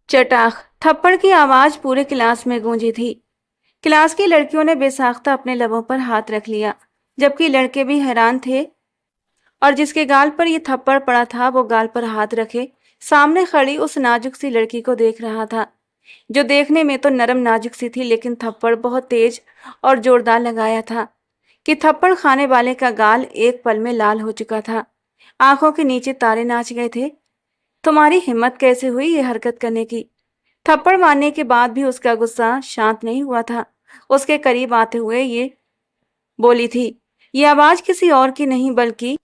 चटाख थप्पड़ की आवाज पूरे क्लास में गूंजी थी। क्लास की लड़कियों ने बेसाख्ता अपने लबों पर हाथ रख लिया, जबकि लड़के भी हैरान थे। और जिसके गाल पर ये थप्पड़ पड़ा था वो गाल पर हाथ रखे सामने खड़ी उस नाजुक सी लड़की को देख रहा था, जो देखने में तो नरम नाजुक सी थी, लेकिन थप्पड़ बहुत तेज और जोरदार लगाया था कि थप्पड़ खाने वाले का गाल एक पल में लाल हो चुका था। आंखों के नीचे तारे नाच गए थे। तुम्हारी हिम्मत कैसे हुई ये हरकत करने की? थप्पड़ मारने के बाद भी उसका गुस्सा शांत नहीं हुआ था। उसके करीब आते हुए ये बोली थी। ये आवाज किसी और की नहीं बल्कि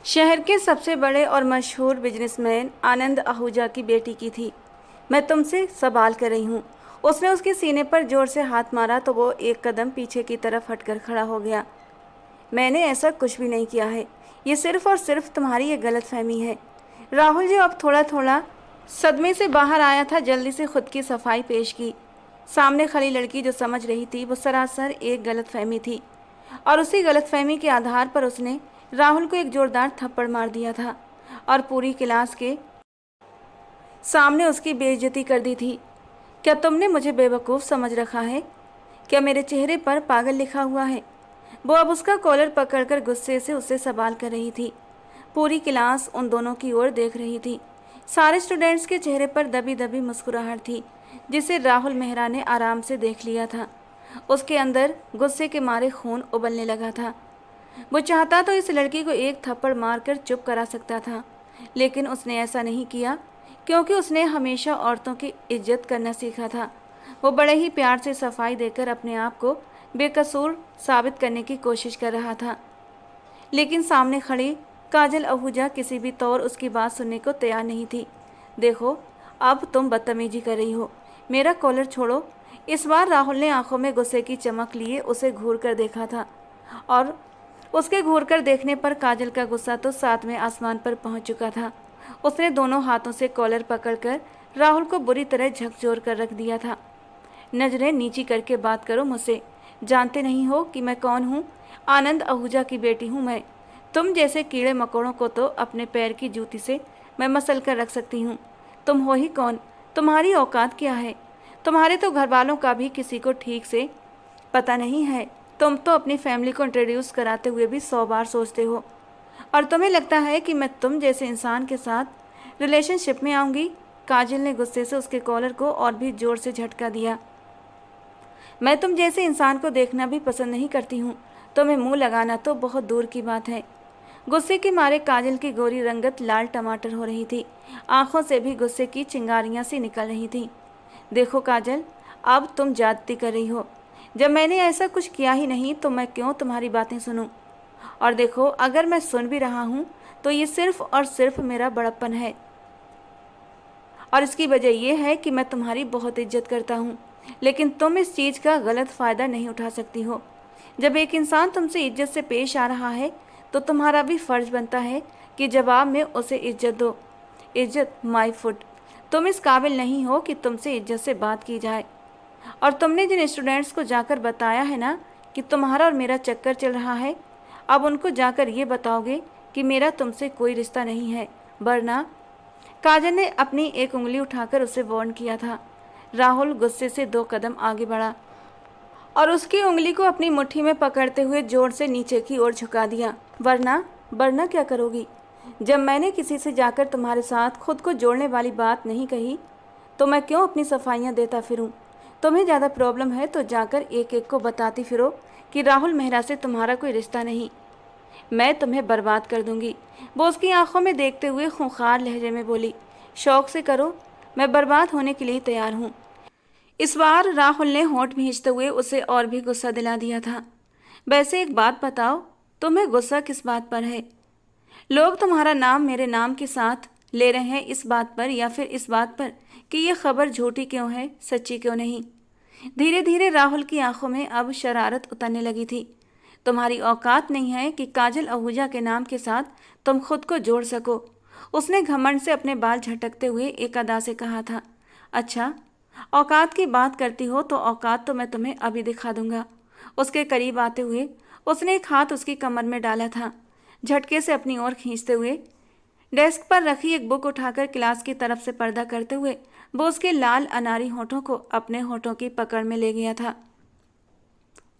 शहर के सबसे बड़े और मशहूर बिजनेसमैन आनंद आहूजा की बेटी की थी। मैं तुमसे सवाल कर रही हूँ। उसने उसके सीने पर जोर से हाथ मारा तो वो एक कदम पीछे की तरफ हटकर खड़ा हो गया। मैंने ऐसा कुछ भी नहीं किया है। ये सिर्फ और सिर्फ तुम्हारी ये गलतफहमी है। राहुल जो अब थोड़ा थोड़ा सदमे से बाहर आया था, जल्दी से खुद की सफाई पेश की। सामने खड़ी लड़की जो समझ रही थी वो सरासर एक गलतफहमी थी, और उसी गलतफहमी के आधार पर उसने राहुल को एक जोरदार थप्पड़ मार दिया था और पूरी क्लास के सामने उसकी बेइज्जती कर दी थी। क्या तुमने मुझे बेवकूफ़ समझ रखा है? क्या मेरे चेहरे पर पागल लिखा हुआ है? वो अब उसका कॉलर पकड़कर गुस्से से उससे सवाल कर रही थी। पूरी क्लास उन दोनों की ओर देख रही थी। सारे स्टूडेंट्स के चेहरे पर दबी दबी मुस्कुराहट थी, जिसे राहुल मेहरा ने आराम से देख लिया था। उसके अंदर गुस्से के मारे खून उबलने लगा था। वो चाहता तो इस लड़की को एक थप्पड़ मारकर चुप करा सकता था, लेकिन उसने ऐसा नहीं किया, क्योंकि उसने हमेशा औरतों की इज्जत करना सीखा था। वो बड़े ही प्यार से सफाई देकर अपने आप को बेकसूर साबित करने की कोशिश कर रहा था, लेकिन सामने खड़ी काजल आहूजा किसी भी तौर उसकी बात सुनने को तैयार नहीं थी। देखो, अब तुम बदतमीजी कर रही हो। मेरा कॉलर छोड़ो। इस बार राहुल ने आंखों में गुस्से की चमक लिए उसे घूर कर देखा था, और उसके घूर कर देखने पर काजल का गुस्सा तो सातवें आसमान पर पहुंच चुका था। उसने दोनों हाथों से कॉलर पकड़कर राहुल को बुरी तरह झकझोर कर रख दिया था। नजरें नीची करके बात करो मुझसे। जानते नहीं हो कि मैं कौन हूँ? आनंद आहूजा की बेटी हूँ मैं। तुम जैसे कीड़े मकोड़ों को तो अपने पैर की जूती से मैं मसल कर रख सकती हूँ। तुम हो ही कौन? तुम्हारी औकात क्या है? तुम्हारे तो घर वालों का भी किसी को ठीक से पता नहीं है। तुम तो अपनी फैमिली को इंट्रोड्यूस कराते हुए भी 100 बार सोचते हो, और तुम्हें लगता है कि मैं तुम जैसे इंसान के साथ रिलेशनशिप में आऊँगी? काजल ने गुस्से से उसके कॉलर को और भी जोर से झटका दिया। मैं तुम जैसे इंसान को देखना भी पसंद नहीं करती हूँ। तुम्हें मुंह लगाना तो बहुत दूर की बात है। गुस्से के मारे काजल की गोरी रंगत लाल टमाटर हो रही थी। आंखों से भी गुस्से की चिंगारियां सी निकल रही थी। देखो काजल, अब तुम ज्यादती कर रही हो। जब मैंने ऐसा कुछ किया ही नहीं तो मैं क्यों तुम्हारी बातें सुनूं? और देखो, अगर मैं सुन भी रहा हूँ तो ये सिर्फ और सिर्फ मेरा बड़प्पन है, और इसकी वजह यह है कि मैं तुम्हारी बहुत इज्जत करता हूँ। लेकिन तुम इस चीज़ का गलत फ़ायदा नहीं उठा सकती हो। जब एक इंसान तुमसे इज्जत से पेश आ रहा है तो तुम्हारा भी फ़र्ज बनता है कि जवाब में उसे इज्जत दो। इज्जत माय फुट। तुम इस काबिल नहीं हो कि तुमसे इज्जत से बात की जाए। और तुमने जिन स्टूडेंट्स को जाकर बताया है ना कि तुम्हारा और मेरा चक्कर चल रहा है, अब उनको जाकर ये बताओगे कि मेरा तुमसे कोई रिश्ता नहीं है, वरना। काजल ने अपनी एक उंगली उठाकर उसे वार्न किया था। राहुल गुस्से से 2 कदम आगे बढ़ा और उसकी उंगली को अपनी मुट्ठी में पकड़ते हुए जोर से नीचे की ओर झुका दिया। वरना? वरना क्या करोगी? जब मैंने किसी से जाकर तुम्हारे साथ खुद को जोड़ने वाली बात नहीं कही तो मैं क्यों अपनी सफाइयाँ देता फिरूं? तुम्हें ज़्यादा प्रॉब्लम है तो जाकर एक एक को बताती फिरो कि राहुल मेहरा से तुम्हारा कोई रिश्ता नहीं। मैं तुम्हें बर्बाद कर दूंगी। वो उसकी आंखों में देखते हुए खूंखार लहजे में बोली। शौक से करो, मैं बर्बाद होने के लिए तैयार हूँ। इस बार राहुल ने होंठ भींचते हुए उसे और भी गुस्सा दिला दिया था। वैसे एक बात बताओ, तुम्हें गुस्सा किस बात पर है? लोग तुम्हारा नाम मेरे नाम के साथ ले रहे हैं इस बात पर, या फिर इस बात पर कि यह खबर झूठी क्यों है, सच्ची क्यों नहीं? धीरे धीरे राहुल की आंखों में अब शरारत उतरने लगी थी। तुम्हारी औकात नहीं है कि काजल आहूजा के नाम के साथ तुम खुद को जोड़ सको। उसने घमंड से अपने बाल झटकते हुए एक अदा से कहा था। अच्छा, औकात की बात करती हो तो औकात तो मैं तुम्हें अभी दिखा दूंगा। उसके करीब आते हुए उसने एक हाथ उसकी कमर में डाला था, झटके से अपनी ओर खींचते हुए डेस्क पर रखी एक बुक उठाकर क्लास की तरफ से पर्दा करते हुए वो उसके लाल अनारी होठों को अपने होठों की पकड़ में ले गया था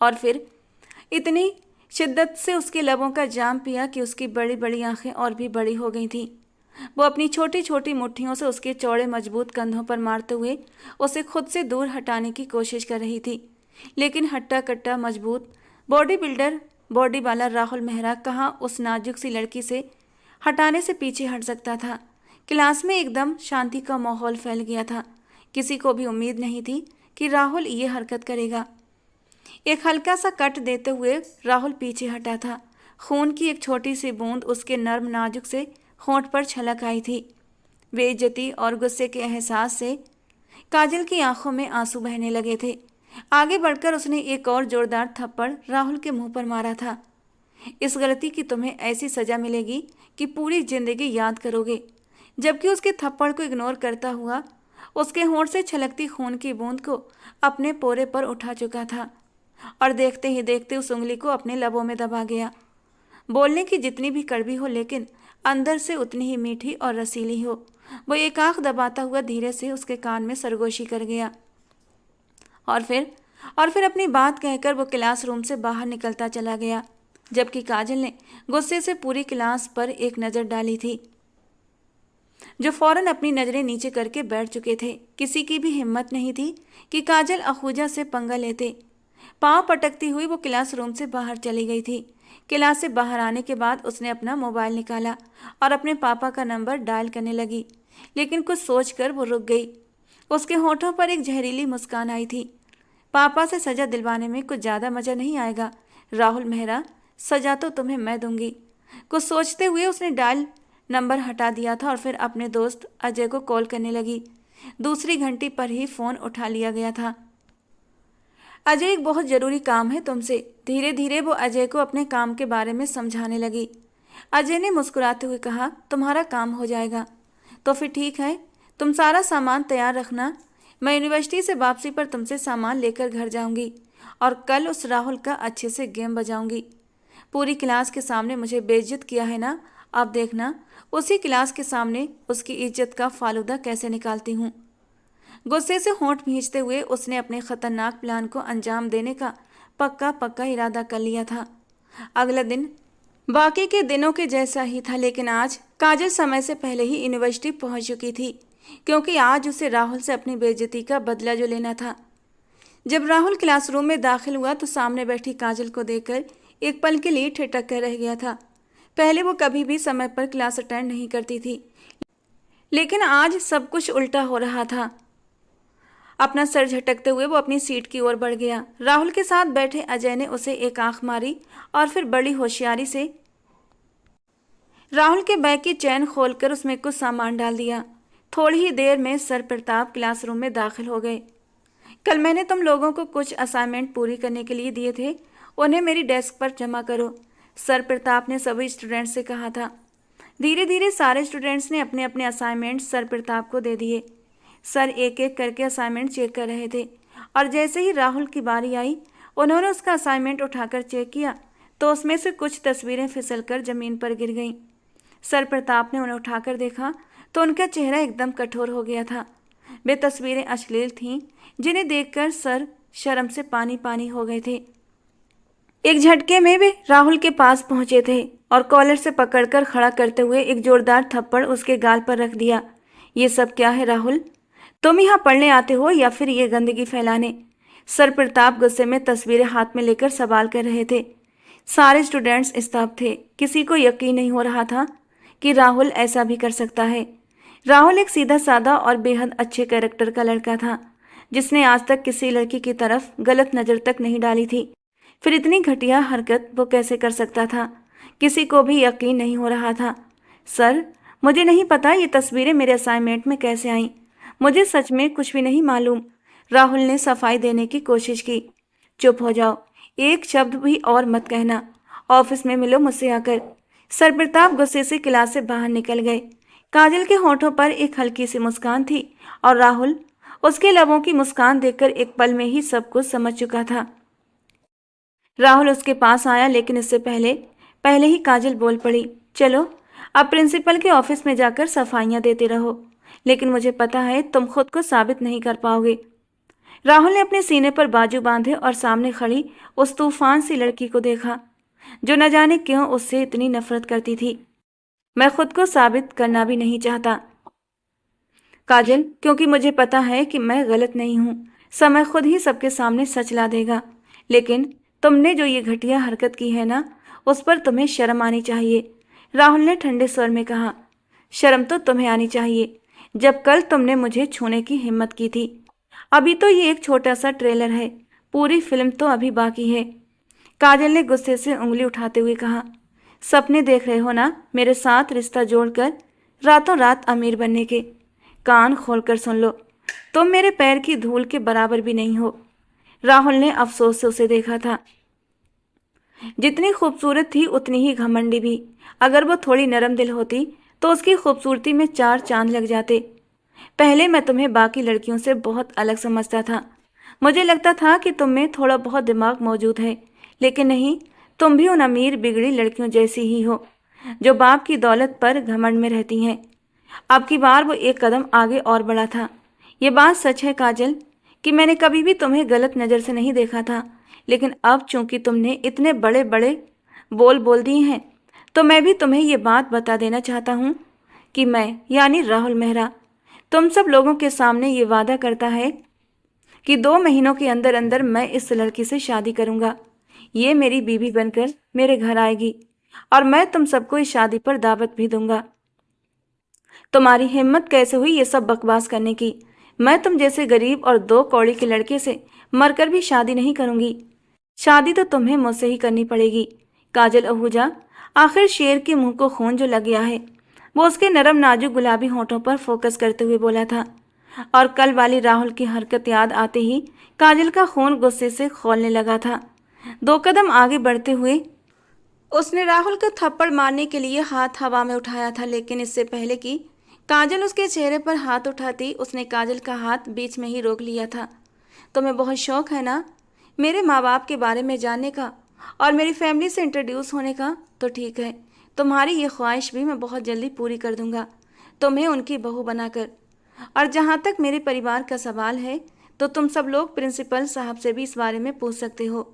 और फिर इतनी शिद्दत से उसके लबों का जाम पिया कि उसकी बड़ी बड़ी आंखें और भी बड़ी हो गई थीं। वो अपनी छोटी छोटी मुट्ठियों से उसके चौड़े मजबूत कंधों पर मारते हुए उसे खुद से दूर हटाने की कोशिश कर रही थी, लेकिन हट्टा कट्टा मजबूत बॉडी बिल्डर बॉडी वाला राहुल मेहरा कहाँ उस नाजुक सी लड़की से हटाने से पीछे हट सकता था। क्लास में एकदम शांति का माहौल फैल गया था। किसी को भी उम्मीद नहीं थी कि राहुल ये हरकत करेगा। एक हल्का सा कट देते हुए राहुल पीछे हटा था। खून की एक छोटी सी बूंद उसके नर्म नाजुक से होंठ पर छलक आई थी। बेइज्जती और गुस्से के एहसास से काजल की आंखों में आंसू बहने लगे थे। आगे बढ़कर उसने एक और जोरदार थप्पड़ राहुल के मुंह पर मारा था। इस गलती की तुम्हें ऐसी सजा मिलेगी कि पूरी जिंदगी याद करोगे। जबकि उसके थप्पड़ को इग्नोर करता हुआ उसके होंठ से छलकती खून की बूंद को अपने पोरे पर उठा चुका था और देखते ही देखते उस उंगली को अपने लबों में दबा गया। बोलने की जितनी भी कड़वी हो लेकिन अंदर से उतनी ही मीठी और रसीली हो। वो एक आंख दबाता हुआ धीरे से उसके कान में सरगोशी कर गया और फिर अपनी बात कहकर वो क्लासरूम से बाहर निकलता चला गया, जबकि काजल ने गुस्से से पूरी क्लास पर एक नज़र डाली थी, जो फौरन अपनी नज़रें नीचे करके बैठ चुके थे। किसी की भी हिम्मत नहीं थी कि काजल अखूजा से पंगा लेते। पाँव पटकती हुई वो क्लासरूम से बाहर चली गई थी। क्लास से बाहर आने के बाद उसने अपना मोबाइल निकाला और अपने पापा का नंबर डायल करने लगी, लेकिन कुछ सोचकर वो रुक गई। उसके होठों पर एक जहरीली मुस्कान आई थी। पापा से सज़ा दिलवाने में कुछ ज़्यादा मज़ा नहीं आएगा राहुल मेहरा, सज़ा तो तुम्हें मैं दूंगी। कुछ सोचते हुए उसने डायल नंबर हटा दिया था और फिर अपने दोस्त अजय को कॉल करने लगी। दूसरी घंटी पर ही फ़ोन उठा लिया गया था। अजय, एक बहुत ज़रूरी काम है तुमसे। धीरे धीरे वो अजय को अपने काम के बारे में समझाने लगी। अजय ने मुस्कुराते हुए कहा, तुम्हारा काम हो जाएगा तो फिर ठीक है, तुम सारा सामान तैयार रखना। मैं यूनिवर्सिटी से वापसी पर तुमसे सामान लेकर घर जाऊंगी और कल उस राहुल का अच्छे से गेम बजाऊंगी। पूरी क्लास के सामने मुझे बेइज्जत किया है ना, अब देखना उसी क्लास के सामने उसकी इज्जत का फालूदा कैसे निकालती हूँ। गुस्से से होंठ भींचते हुए उसने अपने खतरनाक प्लान को अंजाम देने का पक्का इरादा कर लिया था। अगला दिन बाकी के दिनों के जैसा ही था, लेकिन आज काजल समय से पहले ही यूनिवर्सिटी पहुंच चुकी थी, क्योंकि आज उसे राहुल से अपनी बेइज्जती का बदला जो लेना था। जब राहुल क्लासरूम में दाखिल हुआ तो सामने बैठी काजल को देखकर एक पल के लिए ठिठक कर रह गया था। पहले वो कभी भी समय पर क्लास अटेंड नहीं करती थी, लेकिन आज सब कुछ उल्टा हो रहा था। अपना सर झटकते हुए वो अपनी सीट की ओर बढ़ गया। राहुल के साथ बैठे अजय ने उसे एक आंख मारी और फिर बड़ी होशियारी से राहुल के बैग की चैन खोलकर उसमें कुछ सामान डाल दिया। थोड़ी ही देर में सर प्रताप क्लासरूम में दाखिल हो गए। कल मैंने तुम लोगों को कुछ असाइनमेंट पूरी करने के लिए दिए थे, उन्हें मेरी डेस्क पर जमा करो, सर प्रताप ने सभी स्टूडेंट्स से कहा था। धीरे धीरे सारे स्टूडेंट्स ने अपने अपने असाइनमेंट सर प्रताप को दे दिए। सर एक एक करके असाइनमेंट चेक कर रहे थे और जैसे ही राहुल की बारी आई, उन्होंने उसका असाइनमेंट उठाकर चेक किया तो उसमें से कुछ तस्वीरें फिसलकर ज़मीन पर गिर गईं। सर प्रताप ने उन्हें उठाकर देखा तो उनका चेहरा एकदम कठोर हो गया था। वे तस्वीरें अश्लील थीं, जिन्हें देखकर सर शर्म से पानी पानी हो गए थे। एक झटके में वे राहुल के पास पहुंचे थे और कॉलर से पकड़कर खड़ा करते हुए एक जोरदार थप्पड़ उसके गाल पर रख दिया। ये सब क्या है राहुल? तुम यहाँ पढ़ने आते हो या फिर ये गंदगी फैलाने? सर प्रताप गुस्से में तस्वीरें हाथ में लेकर सवाल कर रहे थे। सारे स्टूडेंट्स स्तब्ध थे। किसी को यकीन नहीं हो रहा था कि राहुल ऐसा भी कर सकता है। राहुल एक सीधा साधा और बेहद अच्छे कैरेक्टर का लड़का था, जिसने आज तक किसी लड़की की तरफ गलत नज़र तक नहीं डाली थी। फिर इतनी घटिया हरकत वो कैसे कर सकता था? किसी को भी यकीन नहीं हो रहा था। सर, मुझे नहीं पता ये तस्वीरें मेरे असाइनमेंट में कैसे आईं। मुझे सच में कुछ भी नहीं मालूम। राहुल ने सफाई देने की कोशिश की। चुप हो जाओ, एक शब्द भी और मत कहना। ऑफिस में मिलो मुझसे आकर। सर प्रताप गुस्से से क्लास से बाहर निकल गए। काजल के होठों पर एक हल्की सी मुस्कान थी और राहुल उसके लबों की मुस्कान देखकर एक पल में ही सब कुछ समझ चुका था। राहुल उसके पास आया, लेकिन इससे पहले ही काजल बोल पड़ी, चलो अब प्रिंसिपल के ऑफिस में जाकर सफाइयां देते रहो, लेकिन मुझे पता है तुम खुद को साबित नहीं कर पाओगे। राहुल ने अपने सीने पर बाजू बांधे और सामने खड़ी उस तूफान सी लड़की को देखा, जो न जाने क्यों उससे इतनी नफरत करती थी। मैं खुद को साबित करना भी नहीं चाहता काजल, क्योंकि मुझे पता है कि मैं गलत नहीं हूँ। समय खुद ही सबके सामने सच ला देगा। लेकिन तुमने जो ये घटिया हरकत की है ना, उस पर तुम्हें शर्म आनी चाहिए, राहुल ने ठंडे स्वर में कहा। शर्म तो तुम्हें आनी चाहिए, जब कल तुमने मुझे छूने की हिम्मत की थी। अभी तो ये एक छोटा सा ट्रेलर है, पूरी फिल्म तो अभी बाकी है, काजल ने गुस्से से उंगली उठाते हुए कहा। सपने देख रहे हो ना मेरे साथ रिश्ता जोड़कर रातों रात अमीर बनने के? कान खोलकर सुन लो, तुम मेरे पैर की धूल के बराबर भी नहीं हो। राहुल ने अफसोस से उसे देखा था। जितनी खूबसूरत थी उतनी ही घमंडी भी। अगर वो थोड़ी नरम दिल होती तो उसकी खूबसूरती में 4 चांद लग जाते। पहले मैं तुम्हें बाकी लड़कियों से बहुत अलग समझता था। मुझे लगता था कि तुम में थोड़ा बहुत दिमाग मौजूद है, लेकिन नहीं, तुम भी उन अमीर बिगड़ी लड़कियों जैसी ही हो, जो बाप की दौलत पर घमंड में रहती हैं। अब की बार वो एक कदम आगे और बढ़ा था। ये बात सच है काजल कि मैंने कभी भी तुम्हें गलत नज़र से नहीं देखा था, लेकिन अब चूंकि तुमने इतने बड़े बड़े बोल बोल दिए हैं, तो मैं भी तुम्हें ये बात बता देना चाहता हूँ कि मैं यानी राहुल मेहरा तुम सब लोगों के सामने ये वादा करता है कि 2 महीनों के अंदर अंदर मैं इस लड़की से शादी करूँगा। ये मेरी बीवी बनकर मेरे घर आएगी और मैं तुम सबको इस शादी पर दावत भी दूंगा। तुम्हारी हिम्मत कैसे हुई ये सब बकवास करने की? मैं तुम जैसे गरीब और 2 कौड़ी के लड़के से मरकर भी शादी नहीं करूंगी। शादी तो तुम्हें मुझसे ही करनी पड़ेगी। काजल आहूजा, आखिर शेर के मुंह को खून जो लग गया है, वो उसके नरम नाजुक गुलाबी होठों पर फोकस करते हुए बोला था। और कल वाली राहुल की हरकत याद आते ही काजल का खून गुस्से से खौलने लगा था। 2 कदम आगे बढ़ते हुए उसने राहुल को थप्पड़ मारने के लिए हाथ हवा में उठाया था, लेकिन इससे पहले कि काजल उसके चेहरे पर हाथ उठाती, उसने काजल का हाथ बीच में ही रोक लिया था। तुम्हें बहुत शौक है ना मेरे माँ बाप के बारे में जानने का और मेरी फैमिली से इंट्रोड्यूस होने का? तो ठीक है, तुम्हारी ये ख्वाहिश भी मैं बहुत जल्दी पूरी कर दूंगा, तुम्हें उनकी बहू बनाकर। और जहाँ तक मेरे परिवार का सवाल है, तो तुम सब लोग प्रिंसिपल साहब से भी इस बारे में पूछ सकते हो।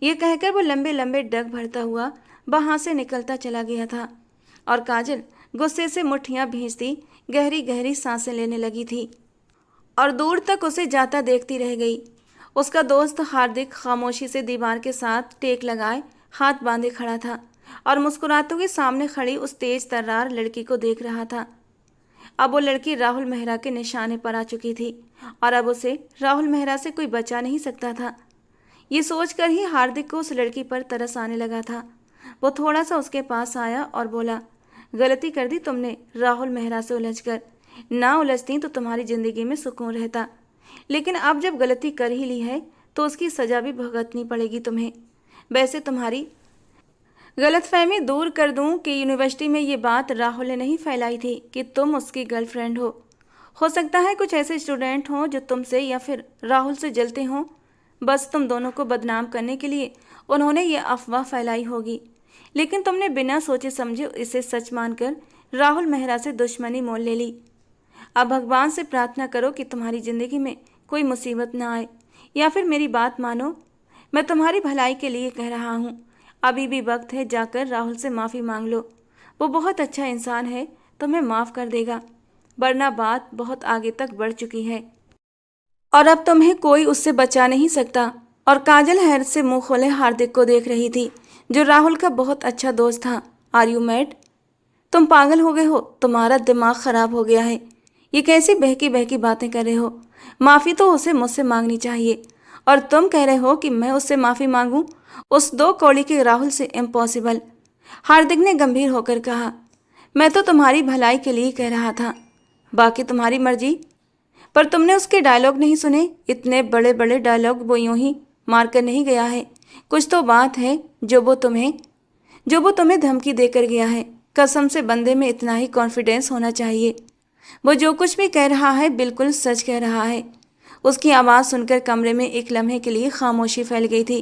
ये कहकर वो लंबे लंबे डग भरता हुआ वहाँ से निकलता चला गया था और काजल गुस्से से मुट्ठियाँ भींचती गहरी गहरी सांसें लेने लगी थी और दूर तक उसे जाता देखती रह गई। उसका दोस्त हार्दिक खामोशी से दीवार के साथ टेक लगाए हाथ बांधे खड़ा था और मुस्कुराते हुए सामने खड़ी उस तेज तर्रार लड़की को देख रहा था। अब वो लड़की राहुल मेहरा के निशाने पर आ चुकी थी और अब उसे राहुल मेहरा से कोई बचा नहीं सकता था। ये सोचकर ही हार्दिक को उस लड़की पर तरस आने लगा था। वो थोड़ा सा उसके पास आया और बोला, गलती कर दी तुमने राहुल मेहरा से उलझकर। ना उलझती तो तुम्हारी ज़िंदगी में सुकून रहता, लेकिन अब जब गलती कर ही ली है तो उसकी सज़ा भी भुगतनी पड़ेगी तुम्हें। वैसे तुम्हारी गलतफहमी दूर कर दूं कि यूनिवर्सिटी में ये बात राहुल ने नहीं फैलाई थी कि तुम उसकी गर्लफ्रेंड हो। सकता है कुछ ऐसे स्टूडेंट हों जो तुमसे या फिर राहुल से जलते हों। बस तुम दोनों को बदनाम करने के लिए उन्होंने ये अफवाह फैलाई होगी, लेकिन तुमने बिना सोचे समझे इसे सच मानकर राहुल मेहरा से दुश्मनी मोल ले ली। अब भगवान से प्रार्थना करो कि तुम्हारी ज़िंदगी में कोई मुसीबत ना आए, या फिर मेरी बात मानो, मैं तुम्हारी भलाई के लिए कह रहा हूँ। अभी भी वक्त है, जाकर राहुल से माफ़ी मांग लो। वो बहुत अच्छा इंसान है, तुम्हें माफ़ कर देगा, वरना बात बहुत आगे तक बढ़ चुकी है और अब तुम्हें कोई उससे बचा नहीं सकता। और काजल हैरत से मुंह खोले हार्दिक को देख रही थी, जो राहुल का बहुत अच्छा दोस्त था। Are you mad? तुम पागल हो गए हो? तुम्हारा दिमाग खराब हो गया है? ये कैसी बहकी बहकी बातें कर रहे हो? माफ़ी तो उसे मुझसे मांगनी चाहिए और तुम कह रहे हो कि मैं उससे माफ़ी मांगूं? उस 2 कौड़ी के राहुल से? इम्पॉसिबल, हार्दिक ने गंभीर होकर कहा। मैं तो तुम्हारी भलाई के लिए कह रहा था, बाकी तुम्हारी मर्जी। पर तुमने उसके डायलॉग नहीं सुने? इतने बड़े बड़े डायलॉग वो यूं ही मारकर नहीं गया है। कुछ तो बात है जो वो तुम्हें धमकी देकर गया है। कसम से बंदे में इतना ही कॉन्फिडेंस होना चाहिए। वो जो कुछ भी कह रहा है बिल्कुल सच कह रहा है। उसकी आवाज़ सुनकर कमरे में एक लम्हे के लिए खामोशी फैल गई थी।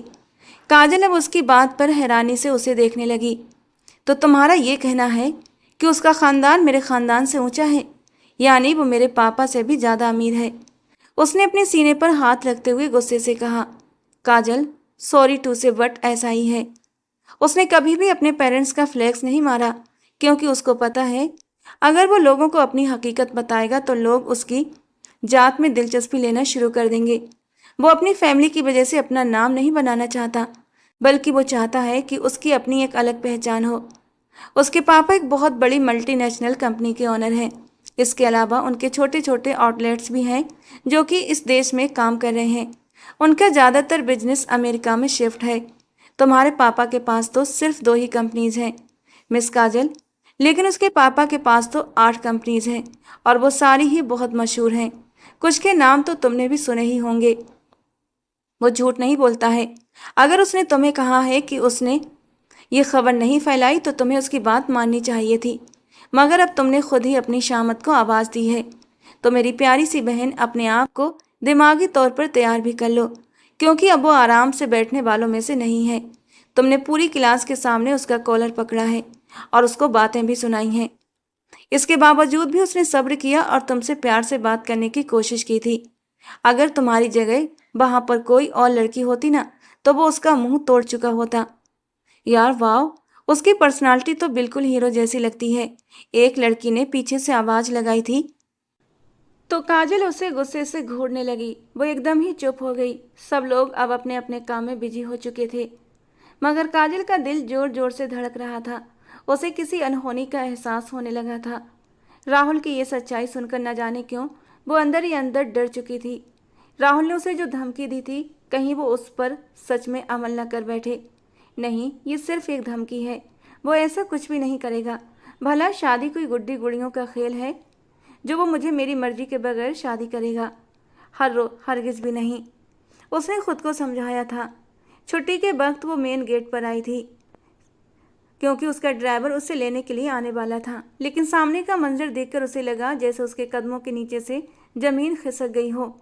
काजल अब उसकी बात पर हैरानी से उसे देखने लगी। तो तुम्हारा ये कहना है कि उसका खानदान मेरे खानदान से ऊंचा है, यानी वो मेरे पापा से भी ज्यादा अमीर है। उसने अपने सीने पर हाथ रखते हुए गुस्से से कहा। काजल, सॉरी टू से बट ऐसा ही है। उसने कभी भी अपने पेरेंट्स का फ्लेक्स नहीं मारा, क्योंकि उसको पता है अगर वो लोगों को अपनी हकीकत बताएगा तो लोग उसकी जात में दिलचस्पी लेना शुरू कर देंगे। वो अपनी फैमिली की वजह से अपना नाम नहीं बनाना चाहता, बल्कि वो चाहता है कि उसकी अपनी एक अलग पहचान हो। उसके पापा एक बहुत बड़ी मल्टीनेशनल कंपनी के ओनर हैं। इसके अलावा उनके छोटे छोटे आउटलेट्स भी हैं जो कि इस देश में काम कर रहे हैं। उनका ज़्यादातर बिजनेस अमेरिका में शिफ्ट है। तुम्हारे पापा के पास तो सिर्फ 2 ही कंपनीज हैं मिस काजल, लेकिन उसके पापा के पास तो 8 कंपनीज हैं और वो सारी ही बहुत मशहूर हैं। कुछ के नाम तो तुमने भी सुने ही होंगे। वो झूठ नहीं बोलता है। अगर उसने तुम्हें कहा है कि उसने ये खबर नहीं फैलाई तो तुम्हें उसकी बात माननी चाहिए थी, मगर अब तुमने खुद ही अपनी शामत को आवाज़ दी है। तो मेरी प्यारी सी बहन, अपने आप को दिमागी तौर पर तैयार भी कर लो, क्योंकि अब वो आराम से बैठने वालों में से नहीं है। तुमने पूरी क्लास के सामने उसका कॉलर पकड़ा है और उसको बातें भी सुनाई हैं। इसके बावजूद भी उसने सब्र किया और तुमसे प्यार से बात करने की कोशिश की थी। अगर तुम्हारी जगह वहां पर कोई और लड़की होती ना, तो वो उसका मुंह तोड़ चुका होता। यार वाह, उसकी पर्सनालिटी तो बिल्कुल हीरो जैसी लगती है। एक लड़की ने पीछे से आवाज लगाई थी। तो काजल उसे गुस्से से घूरने लगी। वो एकदम ही चुप हो गई। सब लोग अब अपने अपने काम में बिजी हो चुके थे, मगर काजल का दिल जोर जोर से धड़क रहा था। उसे किसी अनहोनी का एहसास होने लगा था। राहुल की ये सच्चाई सुनकर न जाने क्यों वो अंदर ही अंदर डर चुकी थी। राहुल ने उसे जो धमकी दी थी, कहीं वो उस पर सच में अमल न कर बैठे। नहीं, ये सिर्फ एक धमकी है। वो ऐसा कुछ भी नहीं करेगा। भला शादी कोई गुड्डी गुड़ियों का खेल है जो वो मुझे मेरी मर्जी के बगैर शादी करेगा? हरगिज भी नहीं। उसने खुद को समझाया था। छुट्टी के वक्त वो मेन गेट पर आई थी, क्योंकि उसका ड्राइवर उसे लेने के लिए आने वाला था। लेकिन सामने का मंजर देखकर उसे लगा जैसे उसके कदमों के नीचे से जमीन खिसक गई हो।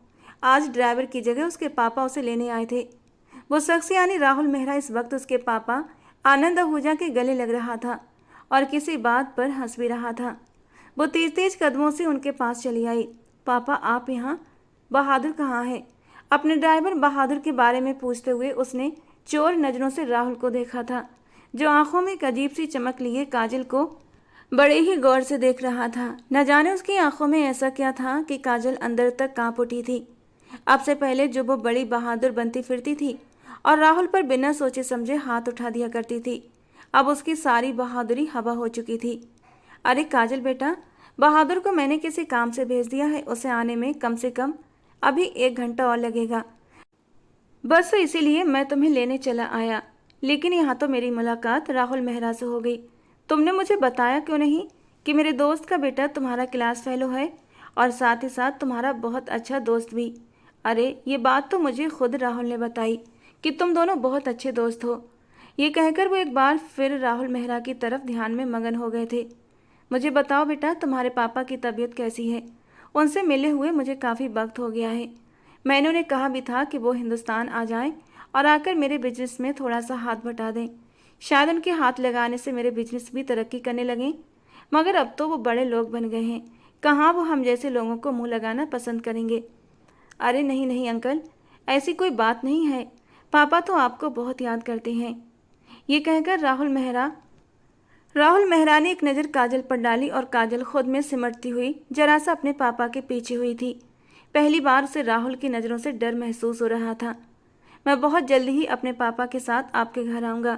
आज ड्राइवर की जगह उसके पापा उसे लेने आए थे। वो शख्स यानी राहुल मेहरा इस वक्त उसके पापा आनंद आहूजा के गले लग रहा था और किसी बात पर हंस भी रहा था। वो तेज तेज कदमों से उनके पास चली आई। पापा, आप यहाँ? बहादुर कहाँ है? अपने ड्राइवर बहादुर के बारे में पूछते हुए उसने चोर नजरों से राहुल को देखा था, जो आंखों में एक अजीब सी चमक लिए काजल को बड़े ही गौर से देख रहा था। न जाने उसकी आंखों में ऐसा क्या था कि काजल अंदर तक कांप उठी थी। अब से पहले जो वो बड़ी बहादुर बनती फिरती थी और राहुल पर बिना सोचे समझे हाथ उठा दिया करती थी, अब उसकी सारी बहादुरी हवा हो चुकी थी। अरे काजल बेटा, बहादुर को मैंने किसी काम से भेज दिया है। उसे आने में कम से कम अभी 1 घंटा और लगेगा। बस इसीलिए मैं तुम्हें लेने चला आया। लेकिन यहाँ तो मेरी मुलाकात राहुल मेहरा से हो गई। तुमने मुझे बताया क्यों नहीं कि मेरे दोस्त का बेटा तुम्हारा क्लास फेलो है और साथ ही साथ तुम्हारा बहुत अच्छा दोस्त भी। अरे ये बात तो मुझे खुद राहुल ने बताई कि तुम दोनों बहुत अच्छे दोस्त हो। ये कहकर वो एक बार फिर राहुल मेहरा की तरफ ध्यान में मगन हो गए थे। मुझे बताओ बेटा, तुम्हारे पापा की तबीयत कैसी है? उनसे मिले हुए मुझे काफ़ी वक्त हो गया है। मैंने उन्हें कहा भी था कि वो हिंदुस्तान आ जाएं और आकर मेरे बिजनेस में थोड़ा सा हाथ बटा दें। शायद उनके हाथ लगाने से मेरे बिजनेस भी तरक्की करने लगें, मगर अब तो वो बड़े लोग बन गए हैं। कहाँ वो हम जैसे लोगों को मुंह लगाना पसंद करेंगे? अरे नहीं नहीं अंकल, ऐसी कोई बात नहीं है। पापा तो आपको बहुत याद करते हैं। ये कहकर राहुल मेहरा ने एक नज़र काजल पर डाली और काजल खुद में सिमटती हुई जरा सा अपने पापा के पीछे हुई थी। पहली बार उसे राहुल की नज़रों से डर महसूस हो रहा था। मैं बहुत जल्दी ही अपने पापा के साथ आपके घर आऊँगा।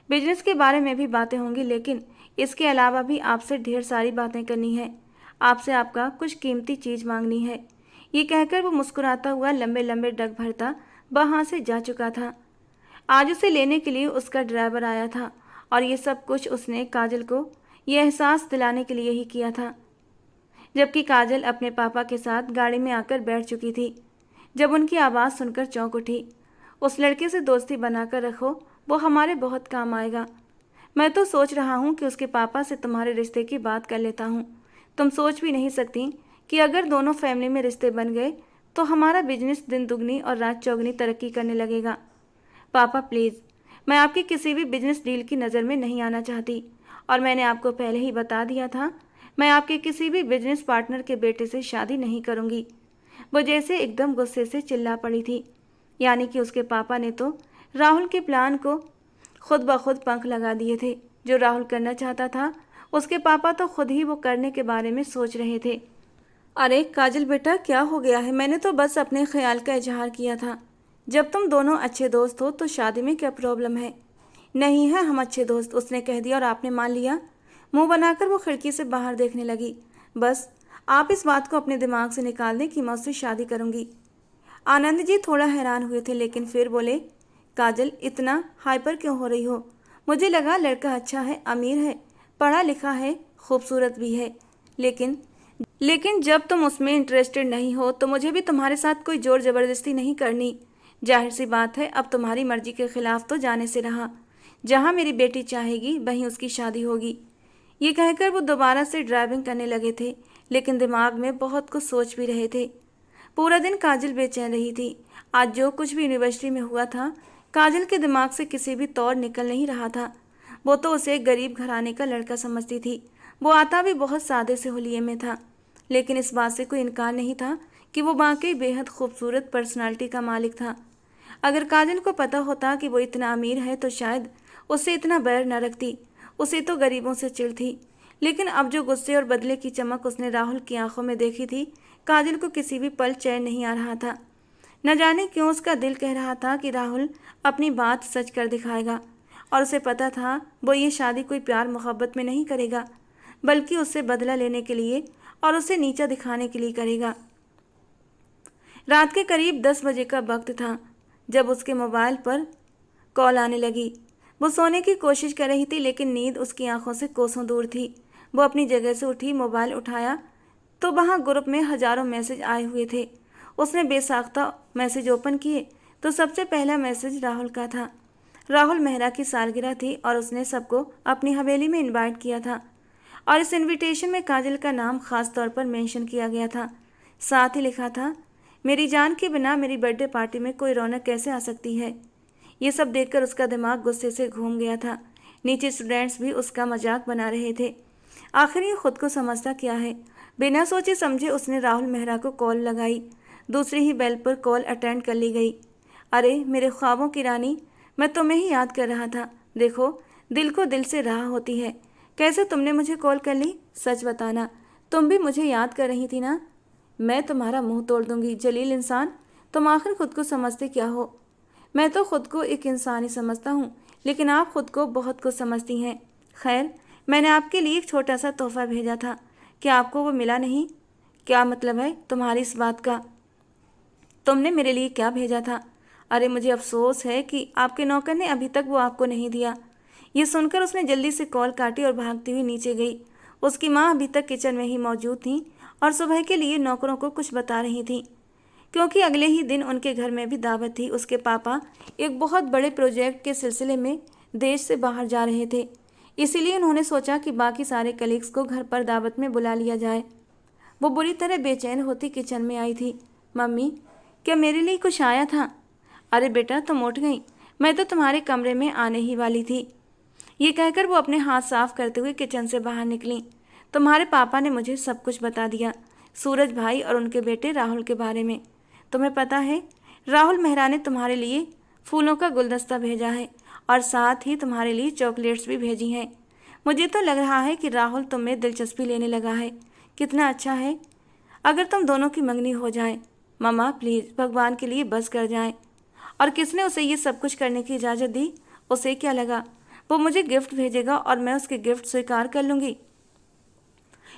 बिजनेस के बारे में भी बातें होंगी, लेकिन इसके अलावा भी आपसे ढेर सारी बातें करनी है। आपसे आपका कुछ कीमती चीज़ मांगनी है। ये कहकर वो मुस्कुराता हुआ लंबे लंबे डग भरता वहाँ से जा चुका था। आज उसे लेने के लिए उसका ड्राइवर आया था और ये सब कुछ उसने काजल को ये एहसास दिलाने के लिए ही किया था। जबकि काजल अपने पापा के साथ गाड़ी में आकर बैठ चुकी थी, जब उनकी आवाज़ सुनकर चौंक उठी। उस लड़के से दोस्ती बनाकर रखो, वो हमारे बहुत काम आएगा। मैं तो सोच रहा हूँ कि उसके पापा से तुम्हारे रिश्ते की बात कर लेता हूँ। तुम सोच भी नहीं सकती कि अगर दोनों फैमिली में रिश्ते बन गए तो हमारा बिजनेस दिन दुगनी और रात चौगनी तरक्की करने लगेगा। पापा प्लीज़, मैं आपकी किसी भी बिजनेस डील की नज़र में नहीं आना चाहती और मैंने आपको पहले ही बता दिया था, मैं आपके किसी भी बिजनेस पार्टनर के बेटे से शादी नहीं करूंगी। वो जैसे एकदम गुस्से से चिल्ला पड़ी थी। यानी कि उसके पापा ने तो राहुल के प्लान को खुद ब खुद पंख लगा दिए थे। जो राहुल करना चाहता था, उसके पापा तो खुद ही वो करने के बारे में सोच रहे थे। अरे काजल बेटा, क्या हो गया है? मैंने तो बस अपने ख्याल का इजहार किया था। जब तुम दोनों अच्छे दोस्त हो तो शादी में क्या प्रॉब्लम है? नहीं है हम अच्छे दोस्त, उसने कह दिया और आपने मान लिया। मुंह बनाकर वो खिड़की से बाहर देखने लगी। बस आप इस बात को अपने दिमाग से निकाल दें कि मैं उससे शादी करूंगी। आनंद जी थोड़ा हैरान हुए थे, लेकिन फिर बोले, काजल इतना हाइपर क्यों हो रही हो? मुझे लगा लड़का अच्छा है, अमीर है, पढ़ा लिखा है, खूबसूरत भी है, लेकिन लेकिन जब तुम उसमें इंटरेस्टेड नहीं हो तो मुझे भी तुम्हारे साथ कोई जोर जबरदस्ती नहीं करनी। जाहिर सी बात है, अब तुम्हारी मर्जी के खिलाफ तो जाने से रहा। जहाँ मेरी बेटी चाहेगी वहीं उसकी शादी होगी। ये कहकर वो दोबारा से ड्राइविंग करने लगे थे, लेकिन दिमाग में बहुत कुछ सोच भी रहे थे। पूरा दिन काजल बेचैन रही थी। आज जो कुछ भी यूनिवर्सिटी में हुआ था, काजल के दिमाग से किसी भी तौर निकल नहीं रहा था। वो तो उसे एक गरीब घराने का लड़का समझती थी। वो आता भी बहुत सादे से हुलिये में था, लेकिन इस बात से कोई इनकार नहीं था कि वो वाकई बेहद खूबसूरत पर्सनालिटी का मालिक था। अगर काजल को पता होता कि वो इतना अमीर है तो शायद उससे इतना बैर न रखती। उसे तो गरीबों से चिढ़ थी, लेकिन अब जो गुस्से और बदले की चमक उसने राहुल की आंखों में देखी थी, काजल को किसी भी पल चैन नहीं आ रहा था। न जाने क्यों उसका दिल कह रहा था कि राहुल अपनी बात सच कर दिखाएगा, और उसे पता था वो ये शादी कोई प्यार मोहब्बत में नहीं करेगा, बल्कि उससे बदला लेने के लिए और उसे नीचा दिखाने के लिए करेगा। रात के करीब 10 बजे का वक्त था जब उसके मोबाइल पर कॉल आने लगी। वो सोने की कोशिश कर रही थी, लेकिन नींद उसकी आंखों से कोसों दूर थी। वो अपनी जगह से उठी, मोबाइल उठाया तो वहाँ ग्रुप में हजारों मैसेज आए हुए थे। उसने बेसाख्ता मैसेज ओपन किए तो सबसे पहला मैसेज राहुल का था। राहुल मेहरा की सालगिरह थी और उसने सबको अपनी हवेली में इनवाइट किया था, और इस इनविटेशन में काजल का नाम खास तौर पर मेंशन किया गया था। साथ ही लिखा था, मेरी जान के बिना मेरी बर्थडे पार्टी में कोई रौनक कैसे आ सकती है। ये सब देखकर उसका दिमाग गुस्से से घूम गया था। नीचे स्टूडेंट्स भी उसका मजाक बना रहे थे। आखिर ये खुद को समझता क्या है? बिना सोचे समझे उसने राहुल मेहरा को कॉल लगाई। दूसरी ही बेल पर कॉल अटेंड कर ली गई। अरे मेरे ख्वाबों की रानी, मैं तुम्हें ही याद कर रहा था। देखो, दिल को दिल से राह होती है। कैसे तुमने मुझे कॉल कर ली? सच बताना, तुम भी मुझे याद कर रही थी ना? मैं तुम्हारा मुंह तोड़ दूंगी जलील इंसान। तुम आखिर खुद को समझते क्या हो? मैं तो खुद को एक इंसान ही समझता हूँ, लेकिन आप खुद को बहुत कुछ समझती हैं। खैर, मैंने आपके लिए एक छोटा सा तोहफा भेजा था, क्या आपको वो मिला नहीं? क्या मतलब है तुम्हारी इस बात का? तुमने मेरे लिए क्या भेजा था? अरे मुझे अफसोस है कि आपके नौकर ने अभी तक वो आपको नहीं दिया। ये सुनकर उसने जल्दी से कॉल काटी और भागती हुई नीचे गई। उसकी माँ अभी तक किचन में ही मौजूद थी और सुबह के लिए नौकरों को कुछ बता रही थी, क्योंकि अगले ही दिन उनके घर में भी दावत थी। उसके पापा एक बहुत बड़े प्रोजेक्ट के सिलसिले में देश से बाहर जा रहे थे, इसीलिए उन्होंने सोचा कि बाकी सारे कलीग्स को घर पर दावत में बुला लिया जाए। वो बुरी तरह बेचैन होती किचन में आई थी। मम्मी, क्या मेरे लिए कुछ आया था? अरे बेटा, तुम उठ गई, मैं तो तुम्हारे कमरे में आने ही वाली थी। ये कहकर वो अपने हाथ साफ करते हुए किचन से बाहर निकली। तुम्हारे पापा ने मुझे सब कुछ बता दिया, सूरज भाई और उनके बेटे राहुल के बारे में। तुम्हें पता है, राहुल मेहरा ने तुम्हारे लिए फूलों का गुलदस्ता भेजा है और साथ ही तुम्हारे लिए चॉकलेट्स भी भेजी हैं। मुझे तो लग रहा है कि राहुल तुम में दिलचस्पी लेने लगा है। कितना अच्छा है अगर तुम दोनों की मंगनी हो जाए। मम्मा प्लीज़, भगवान के लिए बस कर जाएं। और किसने उसे ये सब कुछ करने की इजाज़त दी? उसे क्या लगा वो मुझे गिफ्ट भेजेगा और मैं उसके गिफ्ट स्वीकार कर लूँगी?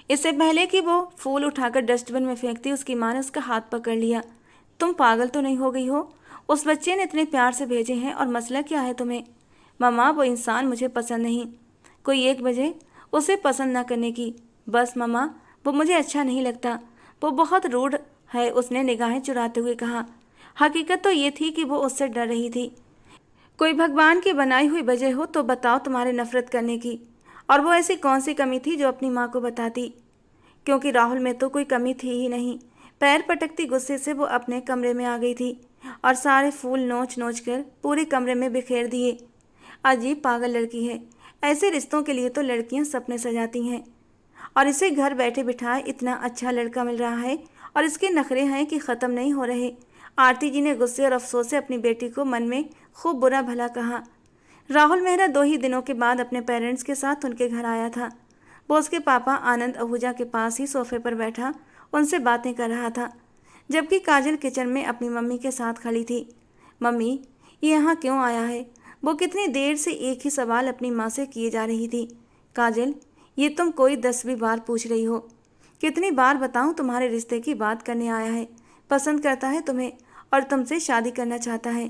इससे पहले कि वो फूल उठाकर डस्टबिन में फेंकती, उसकी माँ ने उसका हाथ पकड़ लिया। तुम पागल तो नहीं हो गई हो? उस बच्चे ने इतने प्यार से भेजे हैं और मसला क्या है तुम्हें? मम्मा, वो इंसान मुझे पसंद नहीं। कोई एक वजह उसे पसंद ना करने की? बस मम्मा, वो मुझे अच्छा नहीं लगता। वो बहुत रूड है, उसने निगाहें चुराते हुए कहा। हकीकत तो ये थी कि वो उससे डर रही थी। कोई भगवान की बनाई हुई वजह हो तो बताओ तुम्हारे नफरत करने की। और वो ऐसी कौन सी कमी थी जो अपनी माँ को बताती? क्योंकि राहुल में तो कोई कमी थी ही नहीं। पैर पटकती गुस्से से वो अपने कमरे में आ गई थी और सारे फूल नोच नोच कर पूरे कमरे में बिखेर दिए। अजीब पागल लड़की है, ऐसे रिश्तों के लिए तो लड़कियां सपने सजाती हैं। और इसे घर बैठे बिठाए इतना अच्छा लड़का मिल रहा है और इसके नखरे हैं कि ख़त्म नहीं हो रहे। आरती जी ने गुस्से और अफसोस से अपनी बेटी को मन में खूब बुरा भला कहा। राहुल मेहरा 2 ही दिनों के बाद अपने पेरेंट्स के साथ उनके घर आया था। वो उसके पापा आनंद आहूजा के पास ही सोफे पर बैठा उनसे बातें कर रहा था, जबकि काजल किचन में अपनी मम्मी के साथ खड़ी थी। मम्मी, ये यहाँ क्यों आया है? वो कितनी देर से एक ही सवाल अपनी माँ से किए जा रही थी। काजल, ये तुम कोई 10वीं बार पूछ रही हो। कितनी बार बताऊँ तुम्हारे रिश्ते की बात करने आया है, पसंद करता है तुम्हें और तुमसे शादी करना चाहता है।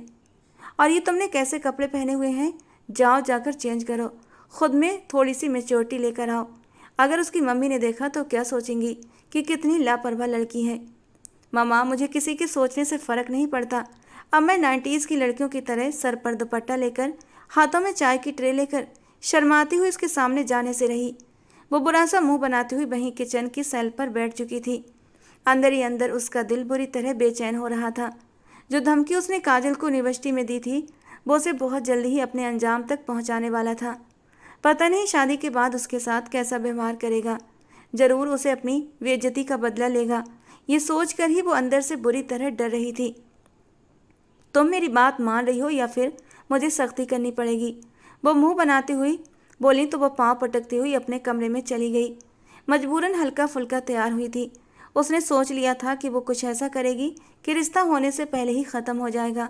और ये तुमने कैसे कपड़े पहने हुए हैं? जाओ जाकर चेंज करो, खुद में थोड़ी सी मैच्योरिटी लेकर आओ। अगर उसकी मम्मी ने देखा तो क्या सोचेंगी कि कितनी लापरवाह लड़की है। मामा, मुझे किसी के सोचने से फ़र्क नहीं पड़ता। अब मैं 90s की लड़कियों की तरह सर पर दुपट्टा लेकर, हाथों में चाय की ट्रे लेकर शर्माती हुई उसके सामने जाने से रही। वो बुरा सा मुंह बनाती हुई वहीं किचन की सेल पर बैठ चुकी थी। अंदर ही अंदर उसका दिल बुरी तरह बेचैन हो रहा था। जो धमकी उसने काजल को यूनिवर्सिटी में दी थी, वो उसे बहुत जल्दी ही अपने अंजाम तक पहुंचाने वाला था। पता नहीं शादी के बाद उसके साथ कैसा व्यवहार करेगा। जरूर उसे अपनी बेइज्जती का बदला लेगा। ये सोचकर ही वो अंदर से बुरी तरह डर रही थी। तुम मेरी बात मान रही हो या फिर मुझे सख्ती करनी पड़ेगी? वो मुंह बनाती हुई बोली तो वो पाँव पटकती हुई अपने कमरे में चली गई। मजबूरन हल्का फुल्का तैयार हुई थी। उसने सोच लिया था कि वो कुछ ऐसा करेगी कि रिश्ता होने से पहले ही ख़त्म हो जाएगा।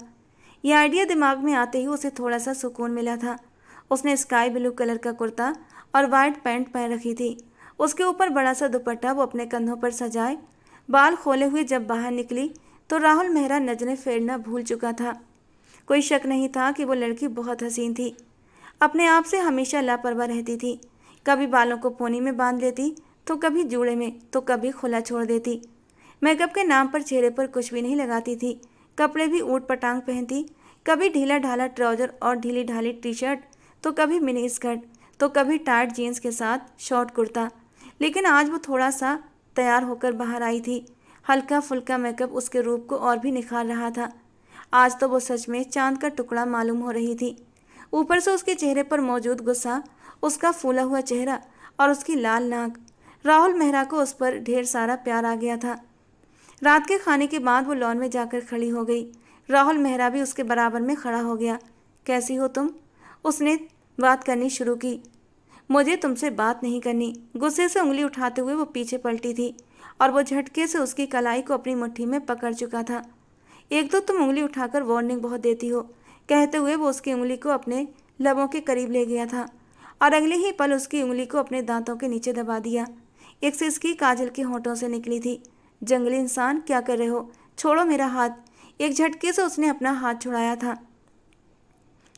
यह आइडिया दिमाग में आते ही उसे थोड़ा सा सुकून मिला था। उसने स्काई ब्लू कलर का कुर्ता और वाइट पैंट पहन रखी थी। उसके ऊपर बड़ा सा दुपट्टा वो अपने कंधों पर सजाए बाल खोले हुए जब बाहर निकली तो राहुल मेहरा नजरें फेरना भूल चुका था। कोई शक नहीं था कि वो लड़की बहुत हसीन थी। अपने आप से हमेशा लापरवाह रहती थी। कभी बालों को पोनी में बांध लेती, तो कभी जूड़े में, तो कभी खुला छोड़ देती। मेकअप के नाम पर चेहरे पर कुछ भी नहीं लगाती थी। कपड़े भी ऊट पटांग पहनती, कभी ढीला ढाला ट्राउजर और ढीली ढाली टी शर्ट, तो कभी मिनी स्कर्ट, तो कभी टाइट जीन्स के साथ शॉर्ट कुर्ता। लेकिन आज वो थोड़ा सा तैयार होकर बाहर आई थी। हल्का फुल्का मेकअप उसके रूप को और भी निखार रहा था। आज तो वो सच में चांद का टुकड़ा मालूम हो रही थी। ऊपर से उसके चेहरे पर मौजूद गुस्सा, उसका फूला हुआ चेहरा और उसकी लाल नाक। राहुल मेहरा को उस पर ढेर सारा प्यार आ गया था। रात के खाने के बाद वो लॉन में जाकर खड़ी हो गई। राहुल मेहरा भी उसके बराबर में खड़ा हो गया। कैसी हो तुम? उसने बात करनी शुरू की। मुझे तुमसे बात नहीं करनी। गुस्से से उंगली उठाते हुए वो पीछे पलटी थी और वो झटके से उसकी कलाई को अपनी मुट्ठी में पकड़ चुका था। एक तो तुम उंगली उठाकर वार्निंग बहुत देती हो, कहते हुए वो उसकी उंगली को अपने लबों के करीब ले गया था और अगले ही पल उसकी उंगली को अपने दांतों के नीचे दबा दिया। एक सिसकी काजल के होंठों से निकली थी। जंगली इंसान, क्या कर रहे हो? छोड़ो मेरा हाथ। एक झटके से उसने अपना हाथ छुड़ाया था।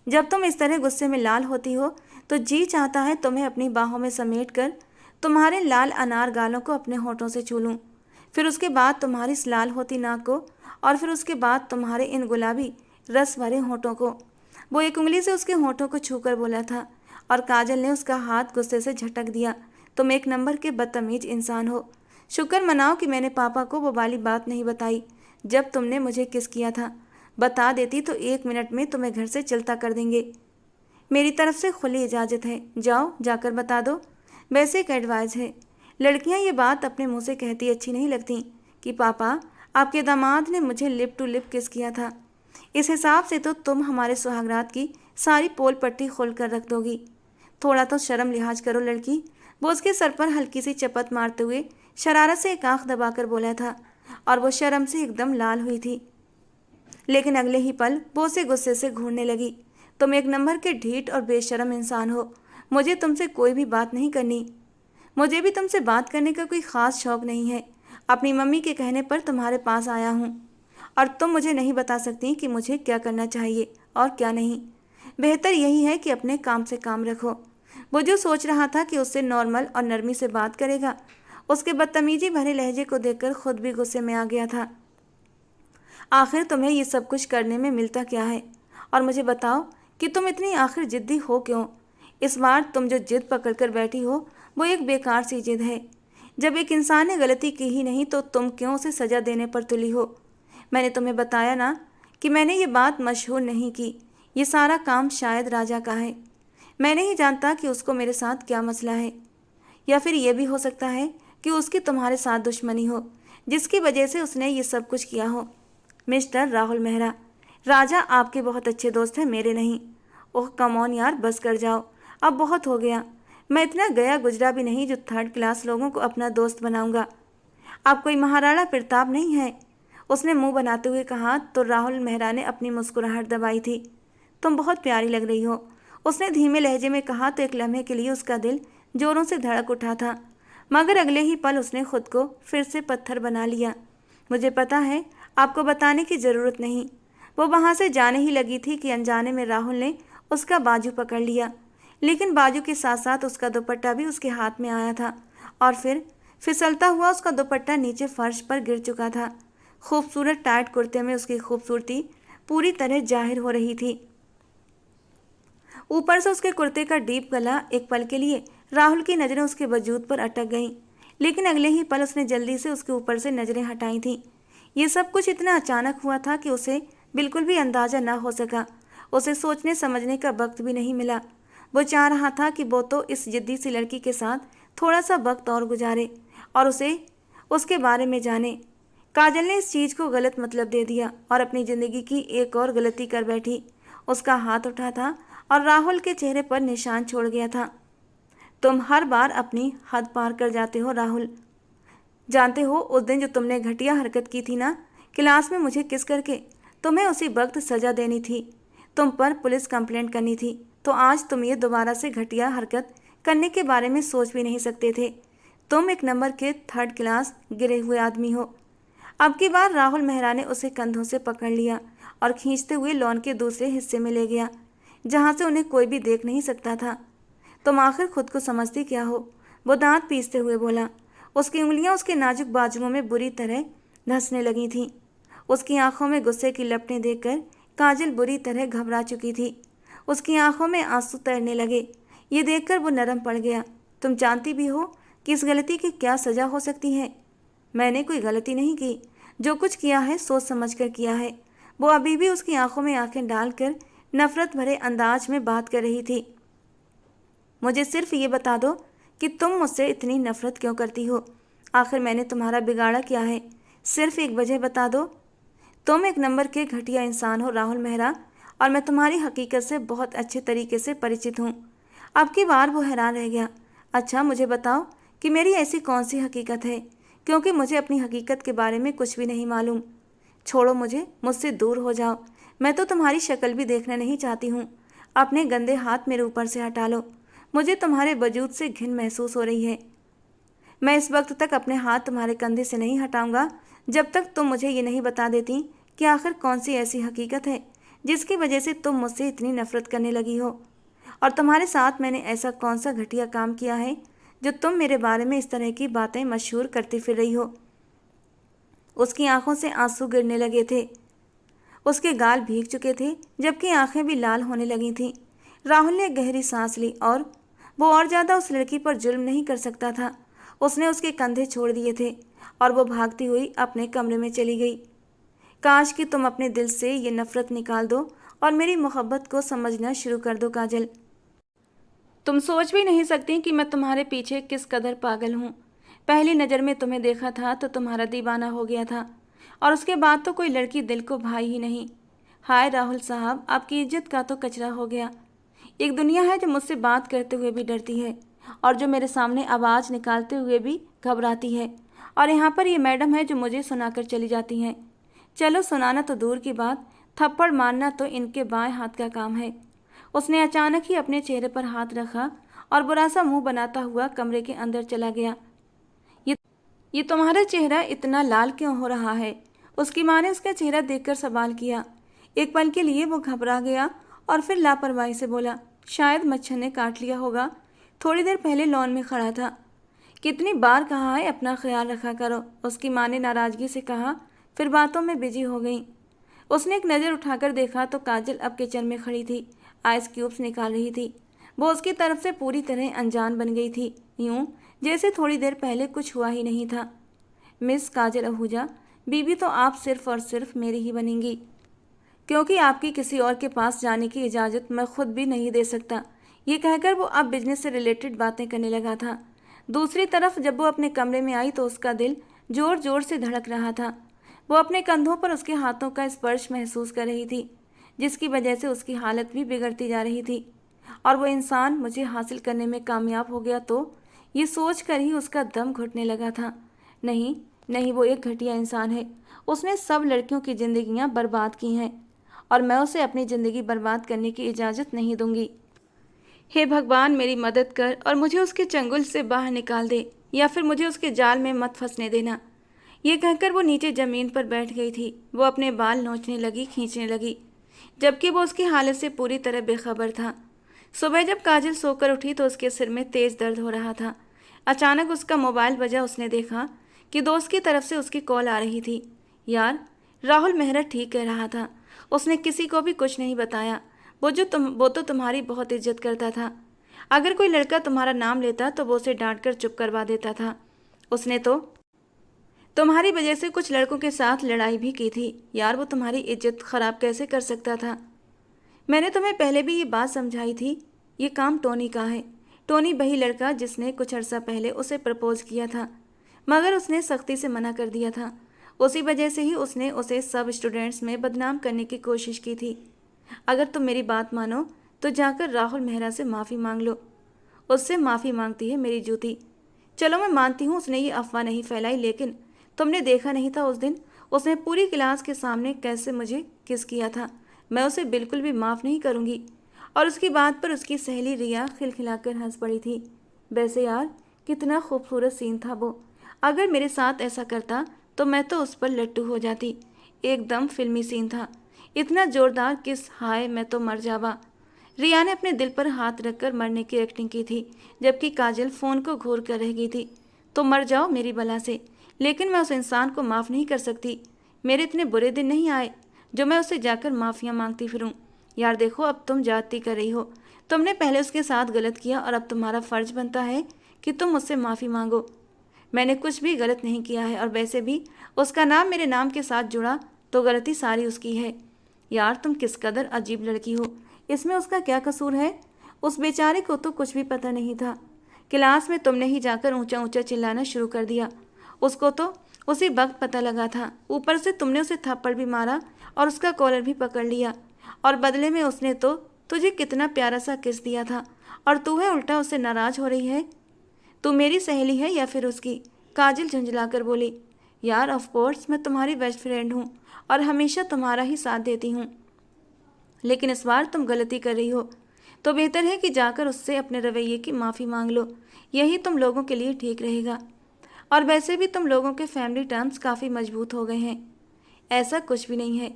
जब तुम इस तरह गुस्से में लाल होती हो तो जी चाहता है तुम्हें अपनी बाहों में समेट कर तुम्हारे लाल अनार गालों को अपने होठों से छू लूं, फिर उसके बाद तुम्हारी इस लाल होती नाक को, और फिर उसके बाद तुम्हारे इन गुलाबी रस भरे होठों को। वो एक उंगली से उसके होठों को छूकर बोला था और काजल ने उसका हाथ गुस्से से झटक दिया। तुम एक नंबर के बदतमीज इंसान हो। शुक्र मनाओ कि मैंने पापा को वो वाली बात नहीं बताई जब तुमने मुझे किस किया था। बता देती तो 1 मिनट में तुम्हें घर से चलता कर देंगे। मेरी तरफ से खुली इजाज़त है, जाओ जाकर बता दो। वैसे एक एडवाइस है, लड़कियां ये बात अपने मुंह से कहती अच्छी नहीं लगती कि पापा आपके दामाद ने मुझे लिप टू लिप किस किया था। इस हिसाब से तो तुम हमारे सुहागरात की सारी पोल पट्टी खोल कर रख दोगी। थोड़ा तो शर्म लिहाज करो लड़की। वो उसके सर पर हल्की सी चपत मारते हुए शरारत से एक आंख दबाकर बोला था और वो शर्म से एकदम लाल हुई थी। लेकिन अगले ही पल वो उसे गुस्से से घूरने लगी। तुम एक नंबर के ढीठ और बेशरम इंसान हो। मुझे तुमसे कोई भी बात नहीं करनी। मुझे भी तुमसे बात करने का कोई ख़ास शौक नहीं है। अपनी मम्मी के कहने पर तुम्हारे पास आया हूँ और तुम मुझे नहीं बता सकती कि मुझे क्या करना चाहिए और क्या नहीं। बेहतर यही है कि अपने काम से काम रखो। वो जो सोच रहा था कि उससे नॉर्मल और नरमी से बात करेगा, उसके बदतमीजी भरे लहजे को देखकर खुद भी गुस्से में आ गया था। आखिर तुम्हें ये सब कुछ करने में मिलता क्या है? और मुझे बताओ कि तुम इतनी आखिर जिद्दी हो क्यों? इस बार तुम जो जिद पकड़ कर बैठी हो वो एक बेकार सी जिद है। जब एक इंसान ने गलती की ही नहीं तो तुम क्यों उसे सज़ा देने पर तुली हो? मैंने तुम्हें बताया ना कि मैंने ये बात मशहूर नहीं की। ये सारा काम शायद राजा का है। मैं नहीं जानता कि उसको मेरे साथ क्या मसला है, या फिर यह भी हो सकता है कि उसकी तुम्हारे साथ दुश्मनी हो, जिसकी वजह से उसने ये सब कुछ किया हो। मिस्टर राहुल मेहरा, राजा आपके बहुत अच्छे दोस्त हैं, मेरे नहीं। ओह कम ऑन यार, बस कर जाओ, अब बहुत हो गया। मैं इतना गया गुजरा भी नहीं जो थर्ड क्लास लोगों को अपना दोस्त बनाऊंगा। आप कोई महाराणा प्रताप नहीं है, उसने मुंह बनाते हुए कहा तो राहुल मेहरा ने अपनी मुस्कुराहट दबाई थी। तुम बहुत प्यारी लग रही हो, उसने धीमे लहजे में कहा तो एक लम्हे के लिए उसका दिल जोरों से धड़क उठा था, मगर अगले ही पल उसने खुद को फिर से पत्थर बना लिया। मुझे पता है, आपको बताने की ज़रूरत नहीं। वो वहाँ से जाने ही लगी थी कि अनजाने में राहुल ने उसका बाजू पकड़ लिया, लेकिन बाजू के साथ साथ उसका दुपट्टा भी उसके हाथ में आया था और फिर फिसलता हुआ उसका दुपट्टा नीचे फर्श पर गिर चुका था। खूबसूरत टाइट कुर्ते में उसकी खूबसूरती पूरी तरह जाहिर हो रही थी। ऊपर से उसके कुर्ते का डीप गला। एक पल के लिए राहुल की नज़रें उसके वजूद पर अटक गईं, लेकिन अगले ही पल उसने जल्दी से उसके ऊपर से नज़रें हटाई थीं। ये सब कुछ इतना अचानक हुआ था कि उसे बिल्कुल भी अंदाज़ा न हो सका। उसे सोचने समझने का वक्त भी नहीं मिला। वो चाह रहा था कि वो तो इस जिद्दी सी लड़की के साथ थोड़ा सा वक्त और गुजारे और उसे उसके बारे में जाने। काजल ने इस चीज़ को गलत मतलब दे दिया और अपनी ज़िंदगी की एक और गलती कर बैठी। उसका हाथ उठा था और राहुल के चेहरे पर निशान छोड़ गया था। तुम हर बार अपनी हद पार कर जाते हो राहुल। जानते हो उस दिन जो तुमने घटिया हरकत की थी ना, क्लास में मुझे किस करके, तुम्हें उसी वक्त सज़ा देनी थी, तुम पर पुलिस कंप्लेंट करनी थी। तो आज तुम ये दोबारा से घटिया हरकत करने के बारे में सोच भी नहीं सकते थे। तुम एक नंबर के थर्ड क्लास गिरे हुए आदमी हो। अब की बार राहुल मेहरा ने उसे कंधों से पकड़ लिया और खींचते हुए लॉन के दूसरे हिस्से में ले गया, जहाँ से उन्हें कोई भी देख नहीं सकता था। तुम आखिर खुद को समझती क्या हो, वो दांत पीसते हुए बोला। उसकी उंगलियां उसके नाजुक बाजुओं में बुरी तरह धंसने लगी थीं। उसकी आंखों में गुस्से की लपटें देखकर काजल बुरी तरह घबरा चुकी थी। उसकी आंखों में आंसू तैरने लगे। ये देखकर वो नरम पड़ गया। तुम जानती भी हो कि इस गलती की क्या सज़ा हो सकती है। मैंने कोई गलती नहीं की, जो कुछ किया है सोच समझ कर किया है। वो अभी भी उसकी आंखों में आंखें डालकर नफरत भरे अंदाज में बात कर रही थी। मुझे सिर्फ ये बता दो कि तुम मुझसे इतनी नफरत क्यों करती हो। आखिर मैंने तुम्हारा बिगाड़ा क्या है, सिर्फ एक वजह बता दो। तुम एक नंबर के घटिया इंसान हो राहुल मेहरा, और मैं तुम्हारी हकीकत से बहुत अच्छे तरीके से परिचित हूँ। अब की बार वो हैरान रह गया। अच्छा मुझे बताओ कि मेरी ऐसी कौन सी हकीकत है, क्योंकि मुझे अपनी हकीकत के बारे में कुछ भी नहीं मालूम। छोड़ो मुझे, मुझसे दूर हो जाओ। मैं तो तुम्हारी शक्ल भी देखना नहीं चाहती हूँ। अपने गंदे हाथ मेरे ऊपर से हटा लो। मुझे तुम्हारे वजूद से घिन महसूस हो रही है। मैं इस वक्त तक अपने हाथ तुम्हारे कंधे से नहीं हटाऊंगा जब तक तुम मुझे ये नहीं बता देती कि आखिर कौन सी ऐसी हकीकत है जिसकी वजह से तुम मुझसे इतनी नफरत करने लगी हो, और तुम्हारे साथ मैंने ऐसा कौन सा घटिया काम किया है जो तुम मेरे बारे में इस तरह की बातें मशहूर करती फिर रही हो। उसकी आंखों से आंसू गिरने लगे थे। उसके गाल भीग चुके थे, जबकि आंखें भी लाल होने लगी थीं। राहुल ने गहरी सांस ली और वो और ज़्यादा उस लड़की पर जुल्म नहीं कर सकता था। उसने उसके कंधे छोड़ दिए थे और वो भागती हुई अपने कमरे में चली गई। काश कि तुम अपने दिल से ये नफरत निकाल दो और मेरी मोहब्बत को समझना शुरू कर दो काजल। तुम सोच भी नहीं सकती कि मैं तुम्हारे पीछे किस कदर पागल हूँ। पहली नज़र में तुम्हें देखा था तो तुम्हारा दीवाना हो गया था, और उसके बाद तो कोई लड़की दिल को भाई ही नहीं। हाय राहुल साहब, आपकी इज्जत का तो कचरा हो गया। एक दुनिया है जो मुझसे बात करते हुए भी डरती है और जो मेरे सामने आवाज़ निकालते हुए भी घबराती है, और यहाँ पर ये मैडम है जो मुझे सुनाकर चली जाती हैं। चलो सुनाना तो दूर की बात, थप्पड़ मारना तो इनके बाएं हाथ का काम है। उसने अचानक ही अपने चेहरे पर हाथ रखा और बुरा सा मुंह बनाता हुआ कमरे के अंदर चला गया। ये ये तुम्हारा चेहरा इतना लाल क्यों हो रहा है? उसकी माँ ने उसका चेहरा देखकर सवाल किया। एक पल के लिए वो घबरा गया और फिर लापरवाही से बोला, शायद मच्छर ने काट लिया होगा, थोड़ी देर पहले लॉन में खड़ा था। कितनी बार कहा है अपना ख्याल रखा करो, उसकी माँ ने नाराज़गी से कहा, फिर बातों में बिजी हो गई। उसने एक नज़र उठाकर देखा तो काजल अब किचन में खड़ी थी, आइस क्यूब्स निकाल रही थी। वो उसकी तरफ से पूरी तरह अनजान बन गई थी, यूं जैसे थोड़ी देर पहले कुछ हुआ ही नहीं था। मिस काजल आहूजा, बीबी तो आप सिर्फ और सिर्फ मेरी ही बनेंगी, क्योंकि आपकी किसी और के पास जाने की इजाज़त मैं खुद भी नहीं दे सकता। ये कहकर वो अब बिजनेस से रिलेटेड बातें करने लगा था। दूसरी तरफ जब वो अपने कमरे में आई तो उसका दिल जोर जोर से धड़क रहा था। वो अपने कंधों पर उसके हाथों का स्पर्श महसूस कर रही थी, जिसकी वजह से उसकी हालत भी बिगड़ती जा रही थी। और वो इंसान मुझे हासिल करने में कामयाब हो गया तो ये सोच कर ही उसका दम घुटने लगा था। नहीं नहीं, वो एक घटिया इंसान है। उसने सब लड़कियों की जिंदगियां बर्बाद की हैं और मैं उसे अपनी ज़िंदगी बर्बाद करने की इजाज़त नहीं दूंगी। हे भगवान, मेरी मदद कर और मुझे उसके चंगुल से बाहर निकाल दे, या फिर मुझे उसके जाल में मत फंसने देना। ये कहकर वो नीचे ज़मीन पर बैठ गई थी। वो अपने बाल नोचने लगी, खींचने लगी, जबकि वो उसकी हालत से पूरी तरह बेखबर था। सुबह जब काजल सोकर उठी तो उसके सिर में तेज़ दर्द हो रहा था। अचानक उसका मोबाइल बजा। उसने देखा कि दोस्त की तरफ से उसकी कॉल आ रही थी। यार, राहुल मेहरा ठीक कह रहा था। उसने किसी को भी कुछ नहीं बताया। वो तो तुम्हारी बहुत इज्जत करता था। अगर कोई लड़का तुम्हारा नाम लेता तो वो उसे डांट कर चुप करवा देता था। उसने तो तुम्हारी वजह से कुछ लड़कों के साथ लड़ाई भी की थी। यार, वो तुम्हारी इज्जत खराब कैसे कर सकता था? मैंने तुम्हें पहले भी ये बात समझाई थी। ये काम टोनी का है। टोनी वही लड़का जिसने कुछ अर्सा पहले उसे प्रपोज किया था, मगर उसने सख्ती से मना कर दिया था। उसी वजह से ही उसने उसे सब स्टूडेंट्स में बदनाम करने की कोशिश की थी। अगर तुम मेरी बात मानो तो जाकर राहुल मेहरा से माफ़ी मांग लो। उससे माफ़ी मांगती है मेरी जूती। चलो, मैं मानती हूँ उसने ये अफवाह नहीं फैलाई, लेकिन तुमने देखा नहीं था उस दिन उसने पूरी क्लास के सामने कैसे मुझे किस किया था। मैं उसे बिल्कुल भी माफ़ नहीं करूँगी। और उसकी बात पर उसकी सहेली रिया खिलखिलाकर हंस पड़ी थी। वैसे यार, कितना खूबसूरत सीन था वो। अगर मेरे साथ ऐसा करता तो मैं तो उस पर लट्टू हो जाती। एकदम फिल्मी सीन था। इतना जोरदार किस, हाय मैं तो मर जावा। रिया ने अपने दिल पर हाथ रखकर मरने की एक्टिंग की थी, जबकि काजल फ़ोन को घूर कर रह गई थी। तो मर जाओ मेरी बला से, लेकिन मैं उस इंसान को माफ़ नहीं कर सकती। मेरे इतने बुरे दिन नहीं आए जो मैं उससे जाकर माफ़ियाँ मांगती फिरूँ। यार देखो, अब तुम जाती कर रही हो। तुमने पहले उसके साथ गलत किया और अब तुम्हारा फ़र्ज बनता है कि तुम मुझसे माफ़ी मांगो। मैंने कुछ भी गलत नहीं किया है, और वैसे भी उसका नाम मेरे नाम के साथ जुड़ा तो गलती सारी उसकी है। यार, तुम किस कदर अजीब लड़की हो। इसमें उसका क्या कसूर है? उस बेचारे को तो कुछ भी पता नहीं था। क्लास में तुमने ही जाकर ऊंचा ऊंचा चिल्लाना शुरू कर दिया। उसको तो उसी वक्त पता लगा था। ऊपर से तुमने उसे थप्पड़ भी मारा और उसका कॉलर भी पकड़ लिया, और बदले में उसने तो तुझे कितना प्यारा सा किस दिया था, और तू है उल्टा उससे नाराज़ हो रही है। तू मेरी सहेली है या फिर उसकी? काजल झुंझलाकर बोली। यार, ऑफ कोर्स मैं तुम्हारी बेस्ट फ्रेंड हूँ और हमेशा तुम्हारा ही साथ देती हूँ, लेकिन इस बार तुम गलती कर रही हो। तो बेहतर है कि जाकर उससे अपने रवैये की माफ़ी मांग लो। यही तुम लोगों के लिए ठीक रहेगा। और वैसे भी तुम लोगों के फैमिली टर्म्स काफ़ी मजबूत हो गए हैं। ऐसा कुछ भी नहीं है।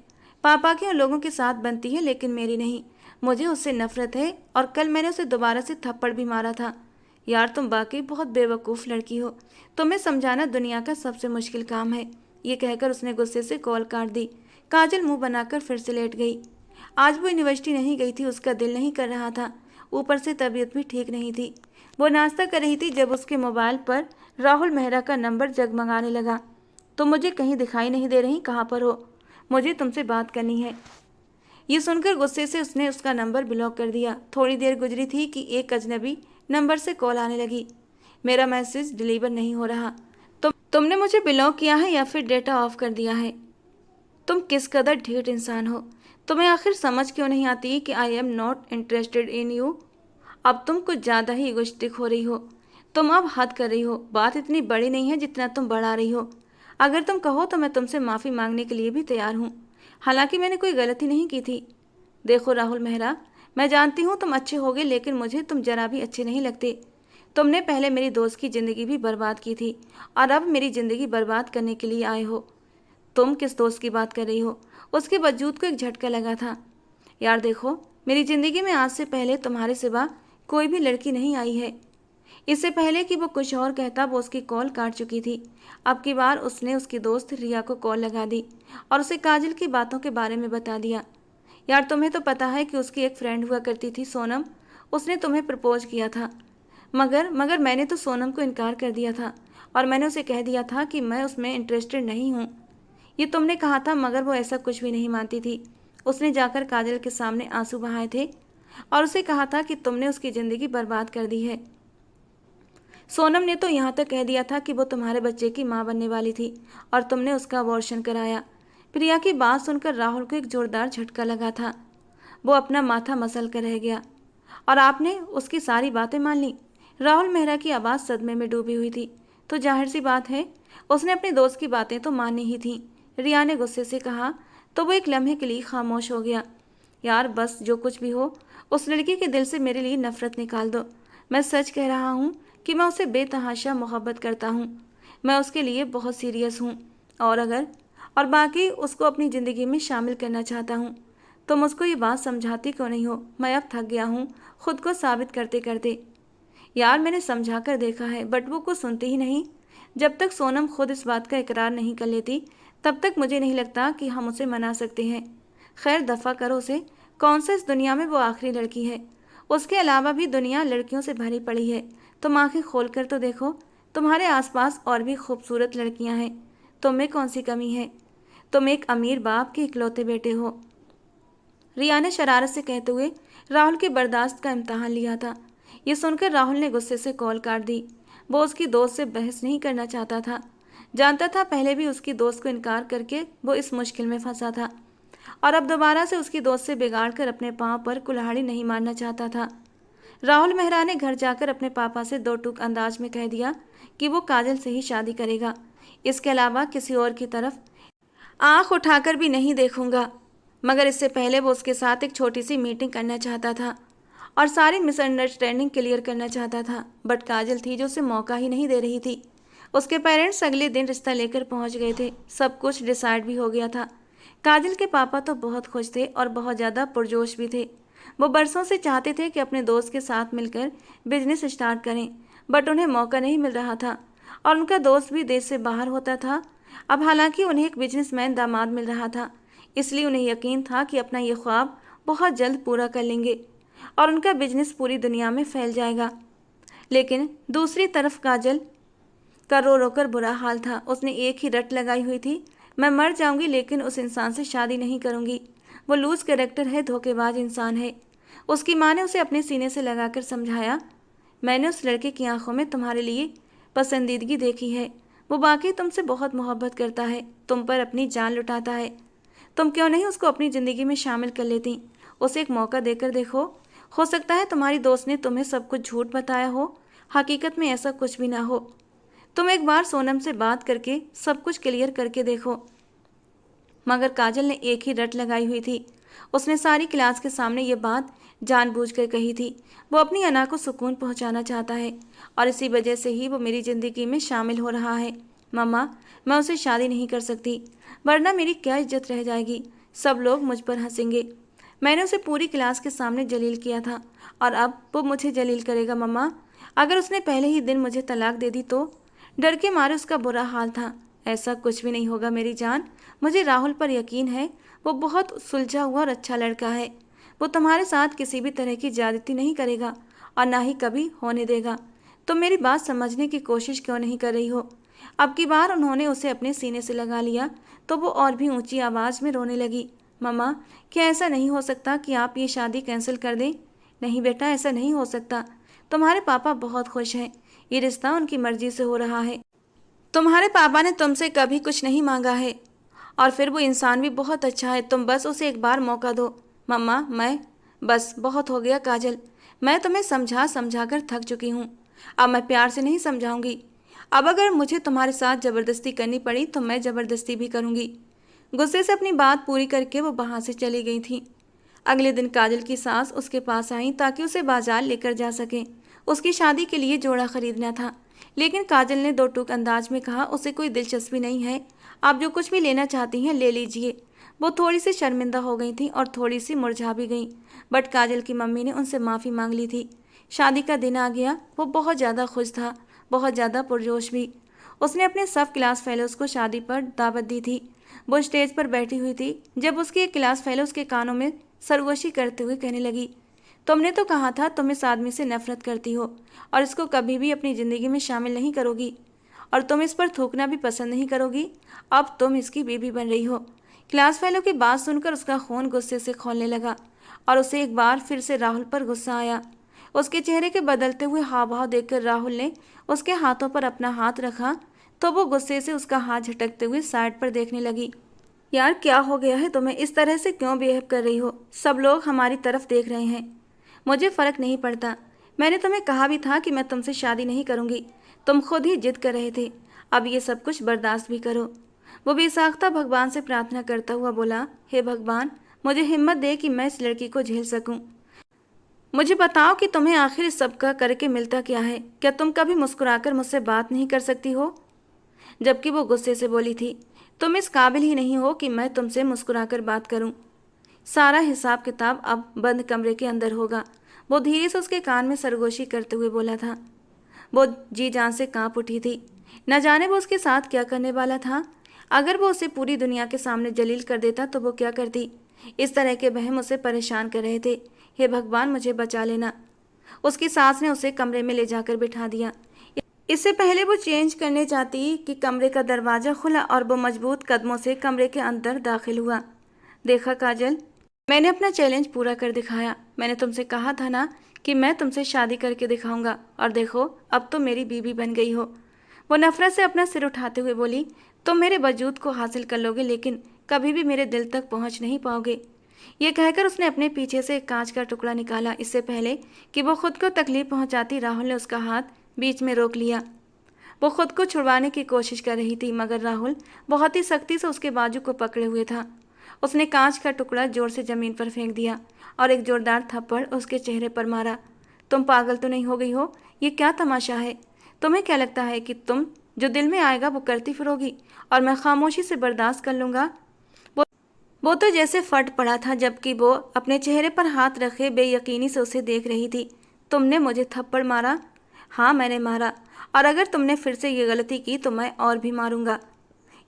पापा के उन लोगों के साथ बनती है, लेकिन मेरी नहीं। मुझे उससे नफरत है, और कल मैंने उसे दोबारा से थप्पड़ भी मारा था। यार, तुम वाकई बहुत बेवकूफ़ लड़की हो। तुम्हें समझाना दुनिया का सबसे मुश्किल काम है। ये कहकर उसने गुस्से से कॉल काट दी। काजल मुंह बनाकर फिर से लेट गई। आज वो यूनिवर्सिटी नहीं गई थी। उसका दिल नहीं कर रहा था, ऊपर से तबीयत भी ठीक नहीं थी। वो नाश्ता कर रही थी जब उसके मोबाइल पर राहुल मेहरा का नंबर जगमगाने लगा। तुम मुझे कहीं दिखाई नहीं दे रही, कहाँ पर हो? मुझे तुमसे बात करनी है। ये सुनकर गुस्से से उसने उसका नंबर ब्लॉक कर दिया। थोड़ी देर गुजरी थी कि एक अजनबी नंबर से कॉल आने लगी। मेरा मैसेज डिलीवर नहीं हो रहा। तुमने मुझे ब्लॉक किया है या फिर डेटा ऑफ कर दिया है? तुम किस कदर ढीठ इंसान हो। तुम्हें आखिर समझ क्यों नहीं आती कि I am not interested in you? अब तुम कुछ ज़्यादा ही इगोइस्टिक हो रही हो। तुम अब हद कर रही हो। बात इतनी बड़ी नहीं है जितना तुम बढ़ा रही हो। अगर तुम कहो तो मैं तुमसे माफ़ी मांगने के लिए भी तैयार हूँ। हालांकि मैंने कोई गलती नहीं की थी। देखो राहुल मेहरा, मैं जानती हूँ तुम अच्छे होगे, लेकिन मुझे तुम जरा भी अच्छे नहीं लगते। तुमने पहले मेरी दोस्त की ज़िंदगी भी बर्बाद की थी, और अब मेरी ज़िंदगी बर्बाद करने के लिए आए हो। तुम किस दोस्त की बात कर रही हो? उसके वजूद को एक झटका लगा था। यार देखो, मेरी ज़िंदगी में आज से पहले तुम्हारे सिवा कोई भी लड़की नहीं आई है। इससे पहले कि वो कुछ और कहता वो उसकी कॉल काट चुकी थी। अब की बार उसने उसकी दोस्त रिया को कॉल लगा दी और उसे काजल की बातों के बारे में बता दिया। यार, तुम्हें तो पता है कि उसकी एक फ्रेंड हुआ करती थी सोनम। उसने तुम्हें प्रपोज किया था, मगर मैंने तो सोनम को इनकार कर दिया था, और मैंने उसे कह दिया था कि मैं उसमें इंटरेस्टेड नहीं हूँ। ये तुमने कहा था, मगर वो ऐसा कुछ भी नहीं मानती थी। उसने जाकर काजल के सामने आंसू बहाए थे। और उसे कहा था कि तुमने उसकी ज़िंदगी बर्बाद कर दी है। सोनम ने तो यहाँ तक कह दिया था कि वो तुम्हारे बच्चे की माँ बनने वाली थी और तुमने उसका अबॉर्शन कराया। प्रिया की बात सुनकर राहुल को एक जोरदार झटका लगा था। वो अपना माथा मसल कर रह गया। और आपने उसकी सारी बातें मान ली? राहुल मेहरा की आवाज़ सदमे में डूबी हुई थी। तो जाहिर सी बात है, उसने अपने दोस्त की बातें तो मानी ही थी, रिया ने गुस्से से कहा। तो वो एक लम्हे के लिए खामोश हो गया। यार बस, जो कुछ भी हो, उस लड़की के दिल से मेरे लिए नफरत निकाल दो। मैं सच कह रहा हूँ कि मैं उसे बेतहाशा मोहब्बत करता हूँ। मैं उसके लिए बहुत सीरियस हूँ। और बाकी उसको अपनी ज़िंदगी में शामिल करना चाहता हूँ। तो मुझको ये बात समझाती क्यों नहीं हो? मैं अब थक गया हूँ खुद को साबित करते करते। यार मैंने समझा कर देखा है, बट वो कुछ सुनती ही नहीं। जब तक सोनम खुद इस बात का इकरार नहीं कर लेती, तब तक मुझे नहीं लगता कि हम उसे मना सकते हैं। खैर दफ़ा करो उसे। कौन सा इस दुनिया में वो आखिरी लड़की है? उसके अलावा भी दुनिया लड़कियों से भरी पड़ी है। तुम आंखें खोल कर तो देखो, तुम्हारे आसपास और भी खूबसूरत लड़कियां हैं। तुम में कौन सी कमी है? तुम एक अमीर बाप के इकलौते बेटे हो, रिया ने शरारत से कहते हुए राहुल के बर्दाश्त का इम्तहान लिया था। ये सुनकर राहुल ने गुस्से से कॉल काट दी। वो उसकी दोस्त से बहस नहीं करना चाहता था। जानता था पहले भी उसकी दोस्त को इनकार करके वो इस मुश्किल में फंसा था, और अब दोबारा से उसकी दोस्त से बिगाड़ कर अपने पाँव पर कुल्हाड़ी नहीं मारना चाहता था। राहुल मेहरा ने घर जाकर अपने पापा से दो टूक अंदाज में कह दिया कि वो काजल से ही शादी करेगा। इसके अलावा किसी और की तरफ आंख उठाकर भी नहीं देखूंगा। मगर इससे पहले वो उसके साथ एक छोटी सी मीटिंग करना चाहता था और सारी मिसअंडरस्टैंडिंग क्लियर करना चाहता था, बट काजल थी जो उसे मौका ही नहीं दे रही थी। उसके पेरेंट्स अगले दिन रिश्ता लेकर पहुंच गए थे। सब कुछ डिसाइड भी हो गया था। काजल के पापा तो बहुत खुश थे और बहुत ज़्यादा पुरजोश भी थे। वो बरसों से चाहते थे कि अपने दोस्त के साथ मिलकर बिजनेस स्टार्ट करें, बट उन्हें मौका नहीं मिल रहा था और उनका दोस्त भी देश से बाहर होता था। अब हालांकि उन्हें एक बिजनेसमैन दामाद मिल रहा था, इसलिए उन्हें यकीन था कि अपना ये ख्वाब बहुत जल्द पूरा कर लेंगे और उनका बिजनेस पूरी दुनिया में फैल जाएगा। लेकिन दूसरी तरफ काजल का रो रो कर बुरा हाल था। उसने एक ही रट लगाई हुई थी, मैं मर जाऊंगी लेकिन उस इंसान से शादी नहीं करूंगी। वो लूज कैरेक्टर है, धोखेबाज इंसान है। उसकी माँ ने उसे अपने सीने से लगाकर समझाया, मैंने उस लड़के की आंखों में तुम्हारे लिए पसंदीदगी देखी है। वो वाकई तुमसे बहुत मोहब्बत करता है, तुम पर अपनी जान लुटाता है। तुम क्यों नहीं उसको अपनी ज़िंदगी में शामिल कर लेती? उसे एक मौका देकर देखो। हो सकता है तुम्हारी दोस्त ने तुम्हें सब कुछ झूठ बताया हो, हकीकत में ऐसा कुछ भी ना हो। तुम एक बार सोनम से बात करके सब कुछ क्लियर करके देखो। मगर काजल ने एक ही रट लगाई हुई थी। उसने सारी क्लास के सामने ये बात जानबूझकर कही थी। वो अपनी अना को सुकून पहुंचाना चाहता है और इसी वजह से ही वो मेरी ज़िंदगी में शामिल हो रहा है। मम्मा, मैं उसे शादी नहीं कर सकती, वरना मेरी क्या इज्जत रह जाएगी। सब लोग मुझ पर हंसेंगे। मैंने उसे पूरी क्लास के सामने जलील किया था और अब वो मुझे जलील करेगा। मम्मा, अगर उसने पहले ही दिन मुझे तलाक दे दी तो? डर के मारे उसका बुरा हाल था। ऐसा कुछ भी नहीं होगा मेरी जान, मुझे राहुल पर यकीन है। वो बहुत सुलझा हुआ और अच्छा लड़का है। वो तुम्हारे साथ किसी भी तरह की ज्यादती नहीं करेगा और ना ही कभी होने देगा। तुम मेरी बात समझने की कोशिश क्यों नहीं कर रही हो? अब की बार उन्होंने उसे अपने सीने से लगा लिया तो वो और भी ऊंची आवाज़ में रोने लगी। मम्मा, क्या ऐसा नहीं हो सकता कि आप ये शादी कैंसिल कर दें? नहीं बेटा, ऐसा नहीं हो सकता। तुम्हारे पापा बहुत खुश हैं, ये रिश्ता उनकी मर्जी से हो रहा है। तुम्हारे पापा ने तुमसे कभी कुछ नहीं मांगा है और फिर वो इंसान भी बहुत अच्छा है। तुम बस उसे एक बार मौका दो। मम्मा, बस बहुत हो गया काजल, मैं तुम्हें समझा समझा कर थक चुकी हूँ। अब मैं प्यार से नहीं समझाऊंगी। अब अगर मुझे तुम्हारे साथ ज़बरदस्ती करनी पड़ी तो मैं ज़बरदस्ती भी करूँगी। गुस्से से अपनी बात पूरी करके वो वहाँ से चली गई थी। अगले दिन काजल की सास उसके पास आई ताकि उसे बाजार लेकर जा सकें। उसकी शादी के लिए जोड़ा खरीदना था, लेकिन काजल ने दो टूक अंदाज में कहा, उसे कोई दिलचस्पी नहीं है, आप जो कुछ भी लेना चाहती हैं ले लीजिए। वो थोड़ी सी शर्मिंदा हो गई थी और थोड़ी सी मुरझा भी गई, बट काजल की मम्मी ने उनसे माफ़ी मांग ली थी। शादी का दिन आ गया। वो बहुत ज़्यादा खुश था, बहुत ज़्यादा पुरजोश भी। उसने अपने सब क्लास फेलोज़ को शादी पर दावत दी थी। वो स्टेज पर बैठी हुई थी जब उसकी एक क्लास फेलो उसके कानों में सरगोशी करते हुए कहने लगी, तुमने तो कहा था तुम इस आदमी से नफरत करती हो और इसको कभी भी अपनी ज़िंदगी में शामिल नहीं करोगी, और तुम इस पर थूकना भी पसंद नहीं करोगी। अब तुम इसकी बीवी बन रही हो। क्लास फेलो की बात सुनकर उसका खून गुस्से से खौलने लगा और उसे एक बार फिर से राहुल पर गुस्सा आया। उसके चेहरे के बदलते हुए हाव भाव देखकर राहुल ने उसके हाथों पर अपना हाथ रखा तो वो गुस्से से उसका हाथ झटकते हुए साइड पर देखने लगी। यार क्या हो गया है तुम्हें, इस तरह से क्यों बिहेव कर रही हो? सब लोग हमारी तरफ देख रहे हैं। मुझे फर्क नहीं पड़ता। मैंने तुम्हें कहा भी था कि मैं तुमसे शादी नहीं करूंगी। तुम खुद ही जिद कर रहे थे। अब ये सब कुछ बर्दाश्त भी करो। वो बेसाख्ता भगवान से प्रार्थना करता हुआ बोला, हे भगवान, मुझे हिम्मत दे कि मैं इस लड़की को झेल सकूं। मुझे बताओ कि तुम्हें आखिर इस सब का करके मिलता क्या है? क्या तुम कभी मुस्कुराकर मुझसे बात नहीं कर सकती हो? जबकि वो गुस्से से बोली थी, तुम इस काबिल ही नहीं हो कि मैं तुमसे मुस्कुराकर बात करूं। सारा हिसाब किताब अब बंद कमरे के अंदर होगा। वो धीरे से उसके कान में सरगोशी करते हुए बोला था। वो जी जान से कांप उठी थी। न जाने वो उसके साथ क्या करने वाला था। अगर वो उसे पूरी दुनिया के सामने जलील कर देता तो वो क्या करती? इस तरह के वहम उसे परेशान कर रहे थे। हे भगवान, मुझे बचा लेना। उसकी सास ने उसे कमरे में ले जाकर बिठा दिया। इससे पहले वो चेंज करने जाती कि कमरे का दरवाजा खुला और वो मजबूत कदमों से कमरे के अंदर दाखिल हुआ। देखा काजल, मैंने अपना चैलेंज पूरा कर दिखाया। मैंने तुमसे कहा था ना कि मैं तुमसे शादी करके दिखाऊंगा, और देखो अब तो मेरी बीवी बन गई हो। वो नफरत से अपना सिर उठाते हुए बोली, तुम मेरे वजूद को हासिल कर लोगे लेकिन कभी भी मेरे दिल तक पहुंच नहीं पाओगे। ये कहकर उसने अपने पीछे से एक कांच का टुकड़ा निकाला। इससे पहले कि वो खुद को तकलीफ पहुंचाती, राहुल ने उसका हाथ बीच में रोक लिया। वो खुद को छुड़वाने की कोशिश कर रही थी मगर राहुल बहुत ही सख्ती से उसके बाजू को पकड़े हुए था। उसने कांच का टुकड़ा जोर से जमीन पर फेंक दिया और एक जोरदार थप्पड़ उसके चेहरे पर मारा। तुम पागल तो नहीं हो गई हो? ये क्या तमाशा है? तुम्हें क्या लगता है कि तुम जो दिल में आएगा वो करती फिरोगी और मैं खामोशी से बर्दाश्त कर लूंगा? वो वो तो जैसे फट पड़ा था, जबकि वो अपने चेहरे पर हाथ रखे बेयकीनी से उसे देख रही थी। तुमने मुझे थप्पड़ मारा? हाँ, मैंने मारा, और अगर तुमने फिर से ये गलती की तो मैं और भी मारूंगा।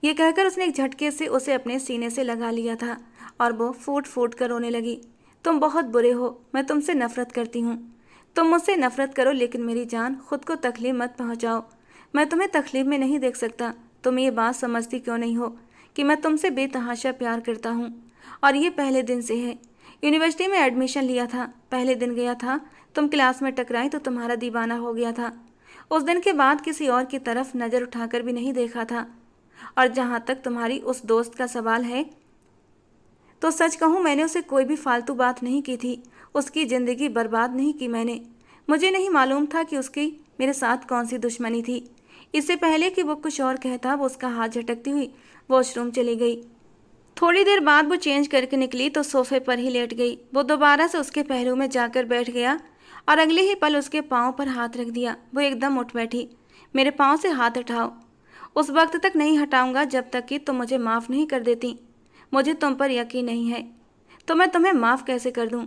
ये कहकर उसने एक झटके से उसे अपने सीने से लगा लिया था और वो फूट फूट कर रोने लगी। तुम बहुत बुरे हो, मैं तुमसे नफरत करती हूँ। तुम मुझसे नफरत करो लेकिन मेरी जान, खुद को तकलीफ मत पहुँचाओ। मैं तुम्हें तकलीफ में नहीं देख सकता। तुम ये बात समझती क्यों नहीं हो कि मैं तुमसे बेतहाशा प्यार करता हूँ, और ये पहले दिन से है। यूनिवर्सिटी में एडमिशन लिया था, पहले दिन गया था, तुम क्लास में टकराई तो तुम्हारा दीवाना हो गया था। उस दिन के बाद किसी और की तरफ नज़र उठाकर भी नहीं देखा था। और जहाँ तक तुम्हारी उस दोस्त का सवाल है, तो सच कहूँ मैंने उसे कोई भी फालतू बात नहीं की थी। उसकी ज़िंदगी बर्बाद नहीं की मैंने। मुझे नहीं मालूम था कि उसकी मेरे साथ कौन सी दुश्मनी थी। इससे पहले कि वो कुछ और कहता, वो उसका हाथ झटकती हुई वॉशरूम चली गई। थोड़ी देर बाद वो चेंज करके निकली तो सोफे पर ही लेट गई। वो दोबारा से उसके पहलू में जाकर बैठ गया और अगले ही पल उसके पाँव पर हाथ रख दिया। वो एकदम उठ बैठी। मेरे पाँव से हाथ उठाओ। उस वक्त तक नहीं हटाऊंगा जब तक कि तुम मुझे माफ़ नहीं कर देती। मुझे तुम पर यकीन नहीं है तो मैं तुम्हें माफ़ कैसे कर दूं?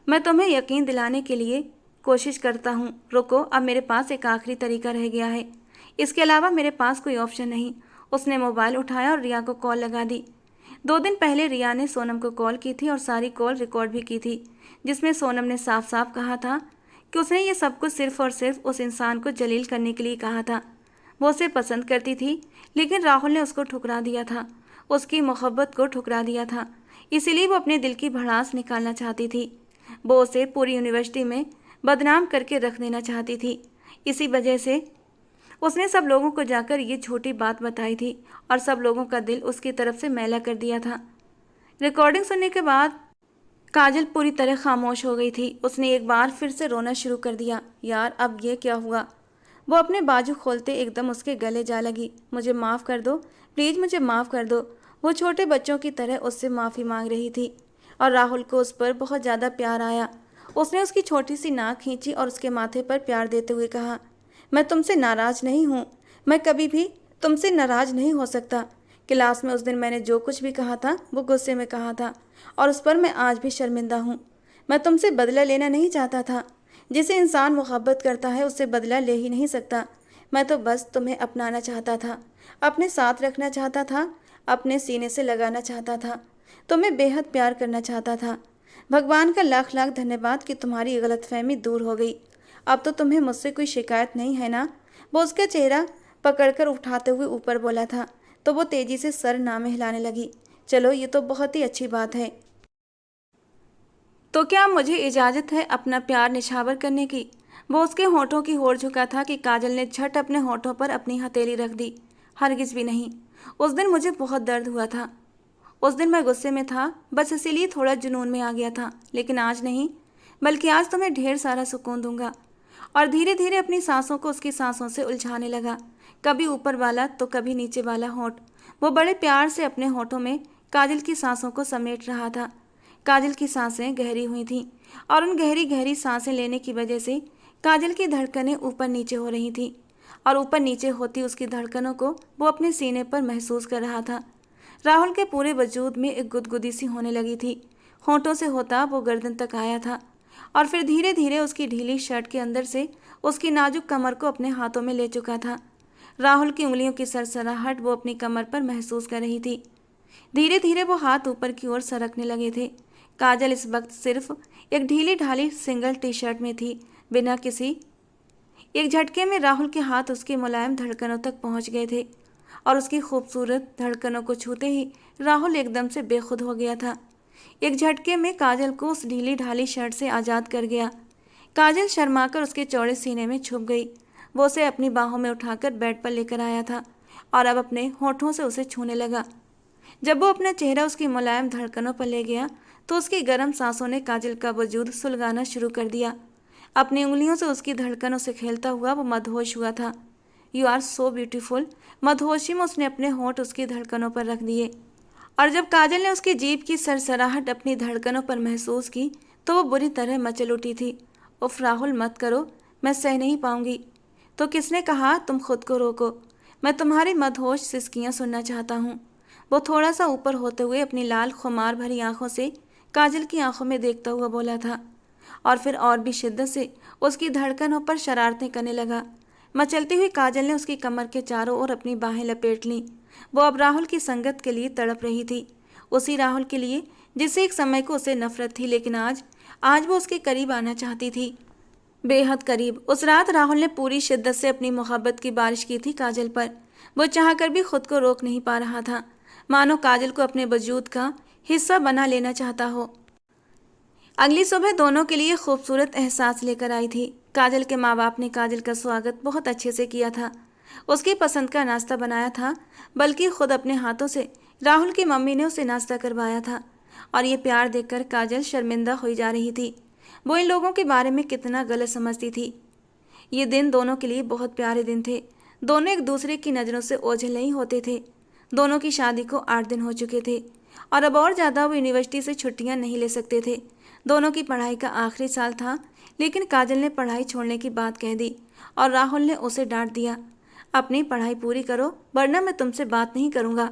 मैं तुम्हें यकीन दिलाने के लिए कोशिश करता हूँ। रुको, अब मेरे पास एक आखिरी तरीका रह गया है। इसके अलावा मेरे पास कोई ऑप्शन नहीं। उसने मोबाइल उठाया और रिया को कॉल लगा दी। 2 दिन पहले रिया ने सोनम को कॉल की थी और सारी कॉल रिकॉर्ड भी की थी, जिसमें सोनम ने साफ साफ कहा था कि उसने ये सब कुछ सिर्फ और सिर्फ उस इंसान को जलील करने के लिए कहा था। वो उसे पसंद करती थी लेकिन राहुल ने उसको ठुकरा दिया था, उसकी मोहब्बत को ठुकरा दिया था। इसीलिए वो अपने दिल की भड़ास निकालना चाहती थी। वो उसे पूरी यूनिवर्सिटी में बदनाम करके रख देना चाहती थी। इसी वजह से उसने सब लोगों को जाकर ये छोटी बात बताई थी और सब लोगों का दिल उसकी तरफ से मैला कर दिया था। रिकॉर्डिंग सुनने के बाद काजल पूरी तरह खामोश हो गई थी। उसने एक बार फिर से रोना शुरू कर दिया। यार, अब ये क्या हुआ? वो अपने बाजू खोलते एकदम उसके गले जा लगी। मुझे माफ़ कर दो, प्लीज़ मुझे माफ़ कर दो। वो छोटे बच्चों की तरह उससे माफ़ी मांग रही थी और राहुल को उस पर बहुत ज़्यादा प्यार आया। उसने उसकी छोटी सी नाक खींची और उसके माथे पर प्यार देते हुए कहा, मैं तुमसे नाराज़ नहीं हूँ। मैं कभी भी तुमसे नाराज़ नहीं हो सकता। क्लास में उस दिन मैंने जो कुछ भी कहा था वो गुस्से में कहा था और उस पर मैं आज भी शर्मिंदा हूँ। मैं तुमसे बदला लेना नहीं चाहता था। जिसे इंसान मोहब्बत करता है उससे बदला ले ही नहीं सकता। मैं तो बस तुम्हें अपनाना चाहता था, अपने साथ रखना चाहता था, अपने सीने से लगाना चाहता था, तुम्हें बेहद प्यार करना चाहता था। भगवान का लाख लाख धन्यवाद कि तुम्हारी गलतफहमी दूर हो गई। अब तो तुम्हें मुझसे कोई शिकायत नहीं है ना? वो उसका चेहरा पकड़कर उठाते हुए ऊपर बोला था तो वो तेजी से सर नामे हिलाने लगी। चलो, ये तो बहुत ही अच्छी बात है। तो क्या मुझे इजाज़त है अपना प्यार निछावर करने की? वो उसके होठों की ओर झुका था कि काजल ने झट अपने होठों पर अपनी हथेली रख दी। हरगिज़ भी नहीं। उस दिन मुझे बहुत दर्द हुआ था। उस दिन मैं गुस्से में था, बस इसीलिए थोड़ा जुनून में आ गया था। लेकिन आज नहीं, बल्कि आज तुम्हें ढेर सारा सुकून दूंगा। और धीरे धीरे अपनी सांसों को उसकी सांसों से उलझाने लगा, कभी ऊपर वाला तो कभी नीचे वाला होठ। वो बड़े प्यार से अपने होठों में काजल की सांसों को समेट रहा था। काजल की सांसें गहरी हुई थीं और उन गहरी गहरी सांसें लेने की वजह से काजल की धड़कनें ऊपर नीचे हो रही थीं और ऊपर नीचे होती उसकी धड़कनों को वो अपने सीने पर महसूस कर रहा था। राहुल के पूरे वजूद में एक गुदगुदी सी होने लगी थी। होठों से होता वो गर्दन तक आया था और फिर धीरे धीरे उसकी ढीली शर्ट के अंदर से उसकी नाजुक कमर को अपने हाथों में ले चुका था। राहुल की उंगलियों की सरसराहट वो अपनी कमर पर महसूस कर रही थी। धीरे धीरे वो हाथ ऊपर की ओर सरकने लगे थे। काजल इस वक्त सिर्फ एक ढीली ढाली सिंगल टी शर्ट में थी, बिना किसी। एक झटके में राहुल के हाथ उसकी मुलायम धड़कनों तक पहुंच गए थे और उसकी खूबसूरत धड़कनों को छूते ही राहुल एकदम से बेखुद हो गया था। एक झटके में काजल को उस ढीली ढाली शर्ट से आज़ाद कर गया। काजल शर्माकर उसके चौड़े सीने में छुप गई। वो उसे अपनी बाहों में उठाकर बेड पर लेकर आया था और अब अपने होठों से उसे छूने लगा। जब वो अपना चेहरा उसकी मुलायम धड़कनों पर ले गया तो उसकी गर्म सांसों ने काजल का वजूद सुलगाना शुरू कर दिया। अपनी उंगलियों से उसकी धड़कनों से खेलता हुआ वो मदहोश हुआ था। You are so beautiful. मदहोशी में उसने अपने होंठ उसकी धड़कनों पर रख दिए और जब काजल ने उसकी जीभ की सरसराहट अपनी धड़कनों पर महसूस की तो वो बुरी तरह मचल उठी थी। उफ राहुल, मत करो, मैं सह नहीं पाऊंगी। तो किसने कहा तुम खुद को रोको? मैं तुम्हारी मदहोश सिसकियां सुनना चाहता हूँ। वो थोड़ा सा ऊपर होते हुए अपनी लाल खुमार भरी आंखों से काजल की आंखों में देखता हुआ बोला था और फिर और भी शिद्दत से उसकी धड़कनों पर शरारतें करने लगा। मचलती हुई काजल ने उसकी कमर के चारों ओर अपनी बाहें लपेट लीं। वो अब राहुल की संगत के लिए तड़प रही थी, उसी राहुल के लिए जिससे एक समय को उसे नफरत थी, लेकिन आज वो उसके करीब आना चाहती थी, बेहद करीब। उस रात राहुल ने पूरी शिद्दत से अपनी मोहब्बत की बारिश की थी काजल पर। वो चाहकर भी खुद को रोक नहीं पा रहा था, मानो काजल को अपने वजूद का हिस्सा बना लेना चाहता हो। अगली सुबह दोनों के लिए खूबसूरत एहसास लेकर आई थी। काजल के माँ बाप ने काजल का स्वागत बहुत अच्छे से किया था। उसकी पसंद का नाश्ता बनाया था, बल्कि खुद अपने हाथों से राहुल की मम्मी ने उसे नाश्ता करवाया था। और ये प्यार देखकर काजल शर्मिंदा हुई जा रही थी। वो इन लोगों के बारे में कितना गलत समझती थी। ये दिन दोनों के लिए बहुत प्यारे दिन थे। दोनों एक दूसरे की नज़रों से ओझल नहीं होते थे। दोनों की शादी को 8 दिन हो चुके थे और अब और ज़्यादा वो यूनिवर्सिटी से छुट्टियां नहीं ले सकते थे। दोनों की पढ़ाई का आखिरी साल था, लेकिन काजल ने पढ़ाई छोड़ने की बात कह दी और राहुल ने उसे डांट दिया, अपनी पढ़ाई पूरी करो वरना मैं तुमसे बात नहीं करूँगा।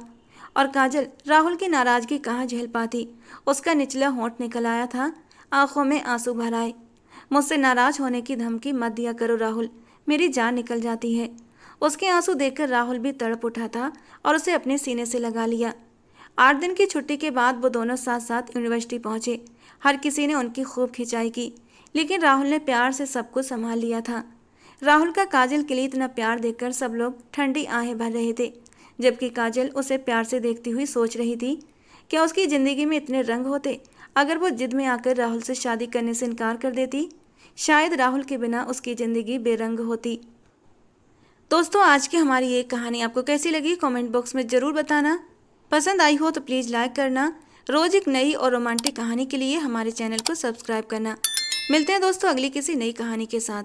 और काजल राहुल की नाराज़गी कहाँ झेल पाती। उसका निचला होंठ निकल आया था, आंखों में आंसू भर आए। मुझसे नाराज़ होने की धमकी मत दिया करो राहुल, मेरी जान निकल जाती है। उसके आंसू देखकर राहुल भी तड़प उठा था और उसे अपने सीने से लगा लिया। 8 दिन की छुट्टी के बाद वो दोनों साथ साथ यूनिवर्सिटी पहुंचे। हर किसी ने उनकी खूब खिंचाई की, लेकिन राहुल ने प्यार से सब कुछ संभाल लिया था। राहुल का काजल के लिए इतना प्यार देखकर सब लोग ठंडी आहें भर रहे थे, जबकि काजल उसे प्यार से देखती हुई सोच रही थी, क्या उसकी ज़िंदगी में इतने रंग होते अगर वो जिद में आकर राहुल से शादी करने से इनकार कर देती। शायद राहुल के बिना उसकी ज़िंदगी बेरंग होती। दोस्तों, आज की हमारी ये कहानी आपको कैसी लगी कमेंट बॉक्स में ज़रूर बताना। पसंद आई हो तो प्लीज़ लाइक करना। रोज़ एक नई और रोमांटिक कहानी के लिए हमारे चैनल को सब्सक्राइब करना। मिलते हैं दोस्तों अगली किसी नई कहानी के साथ।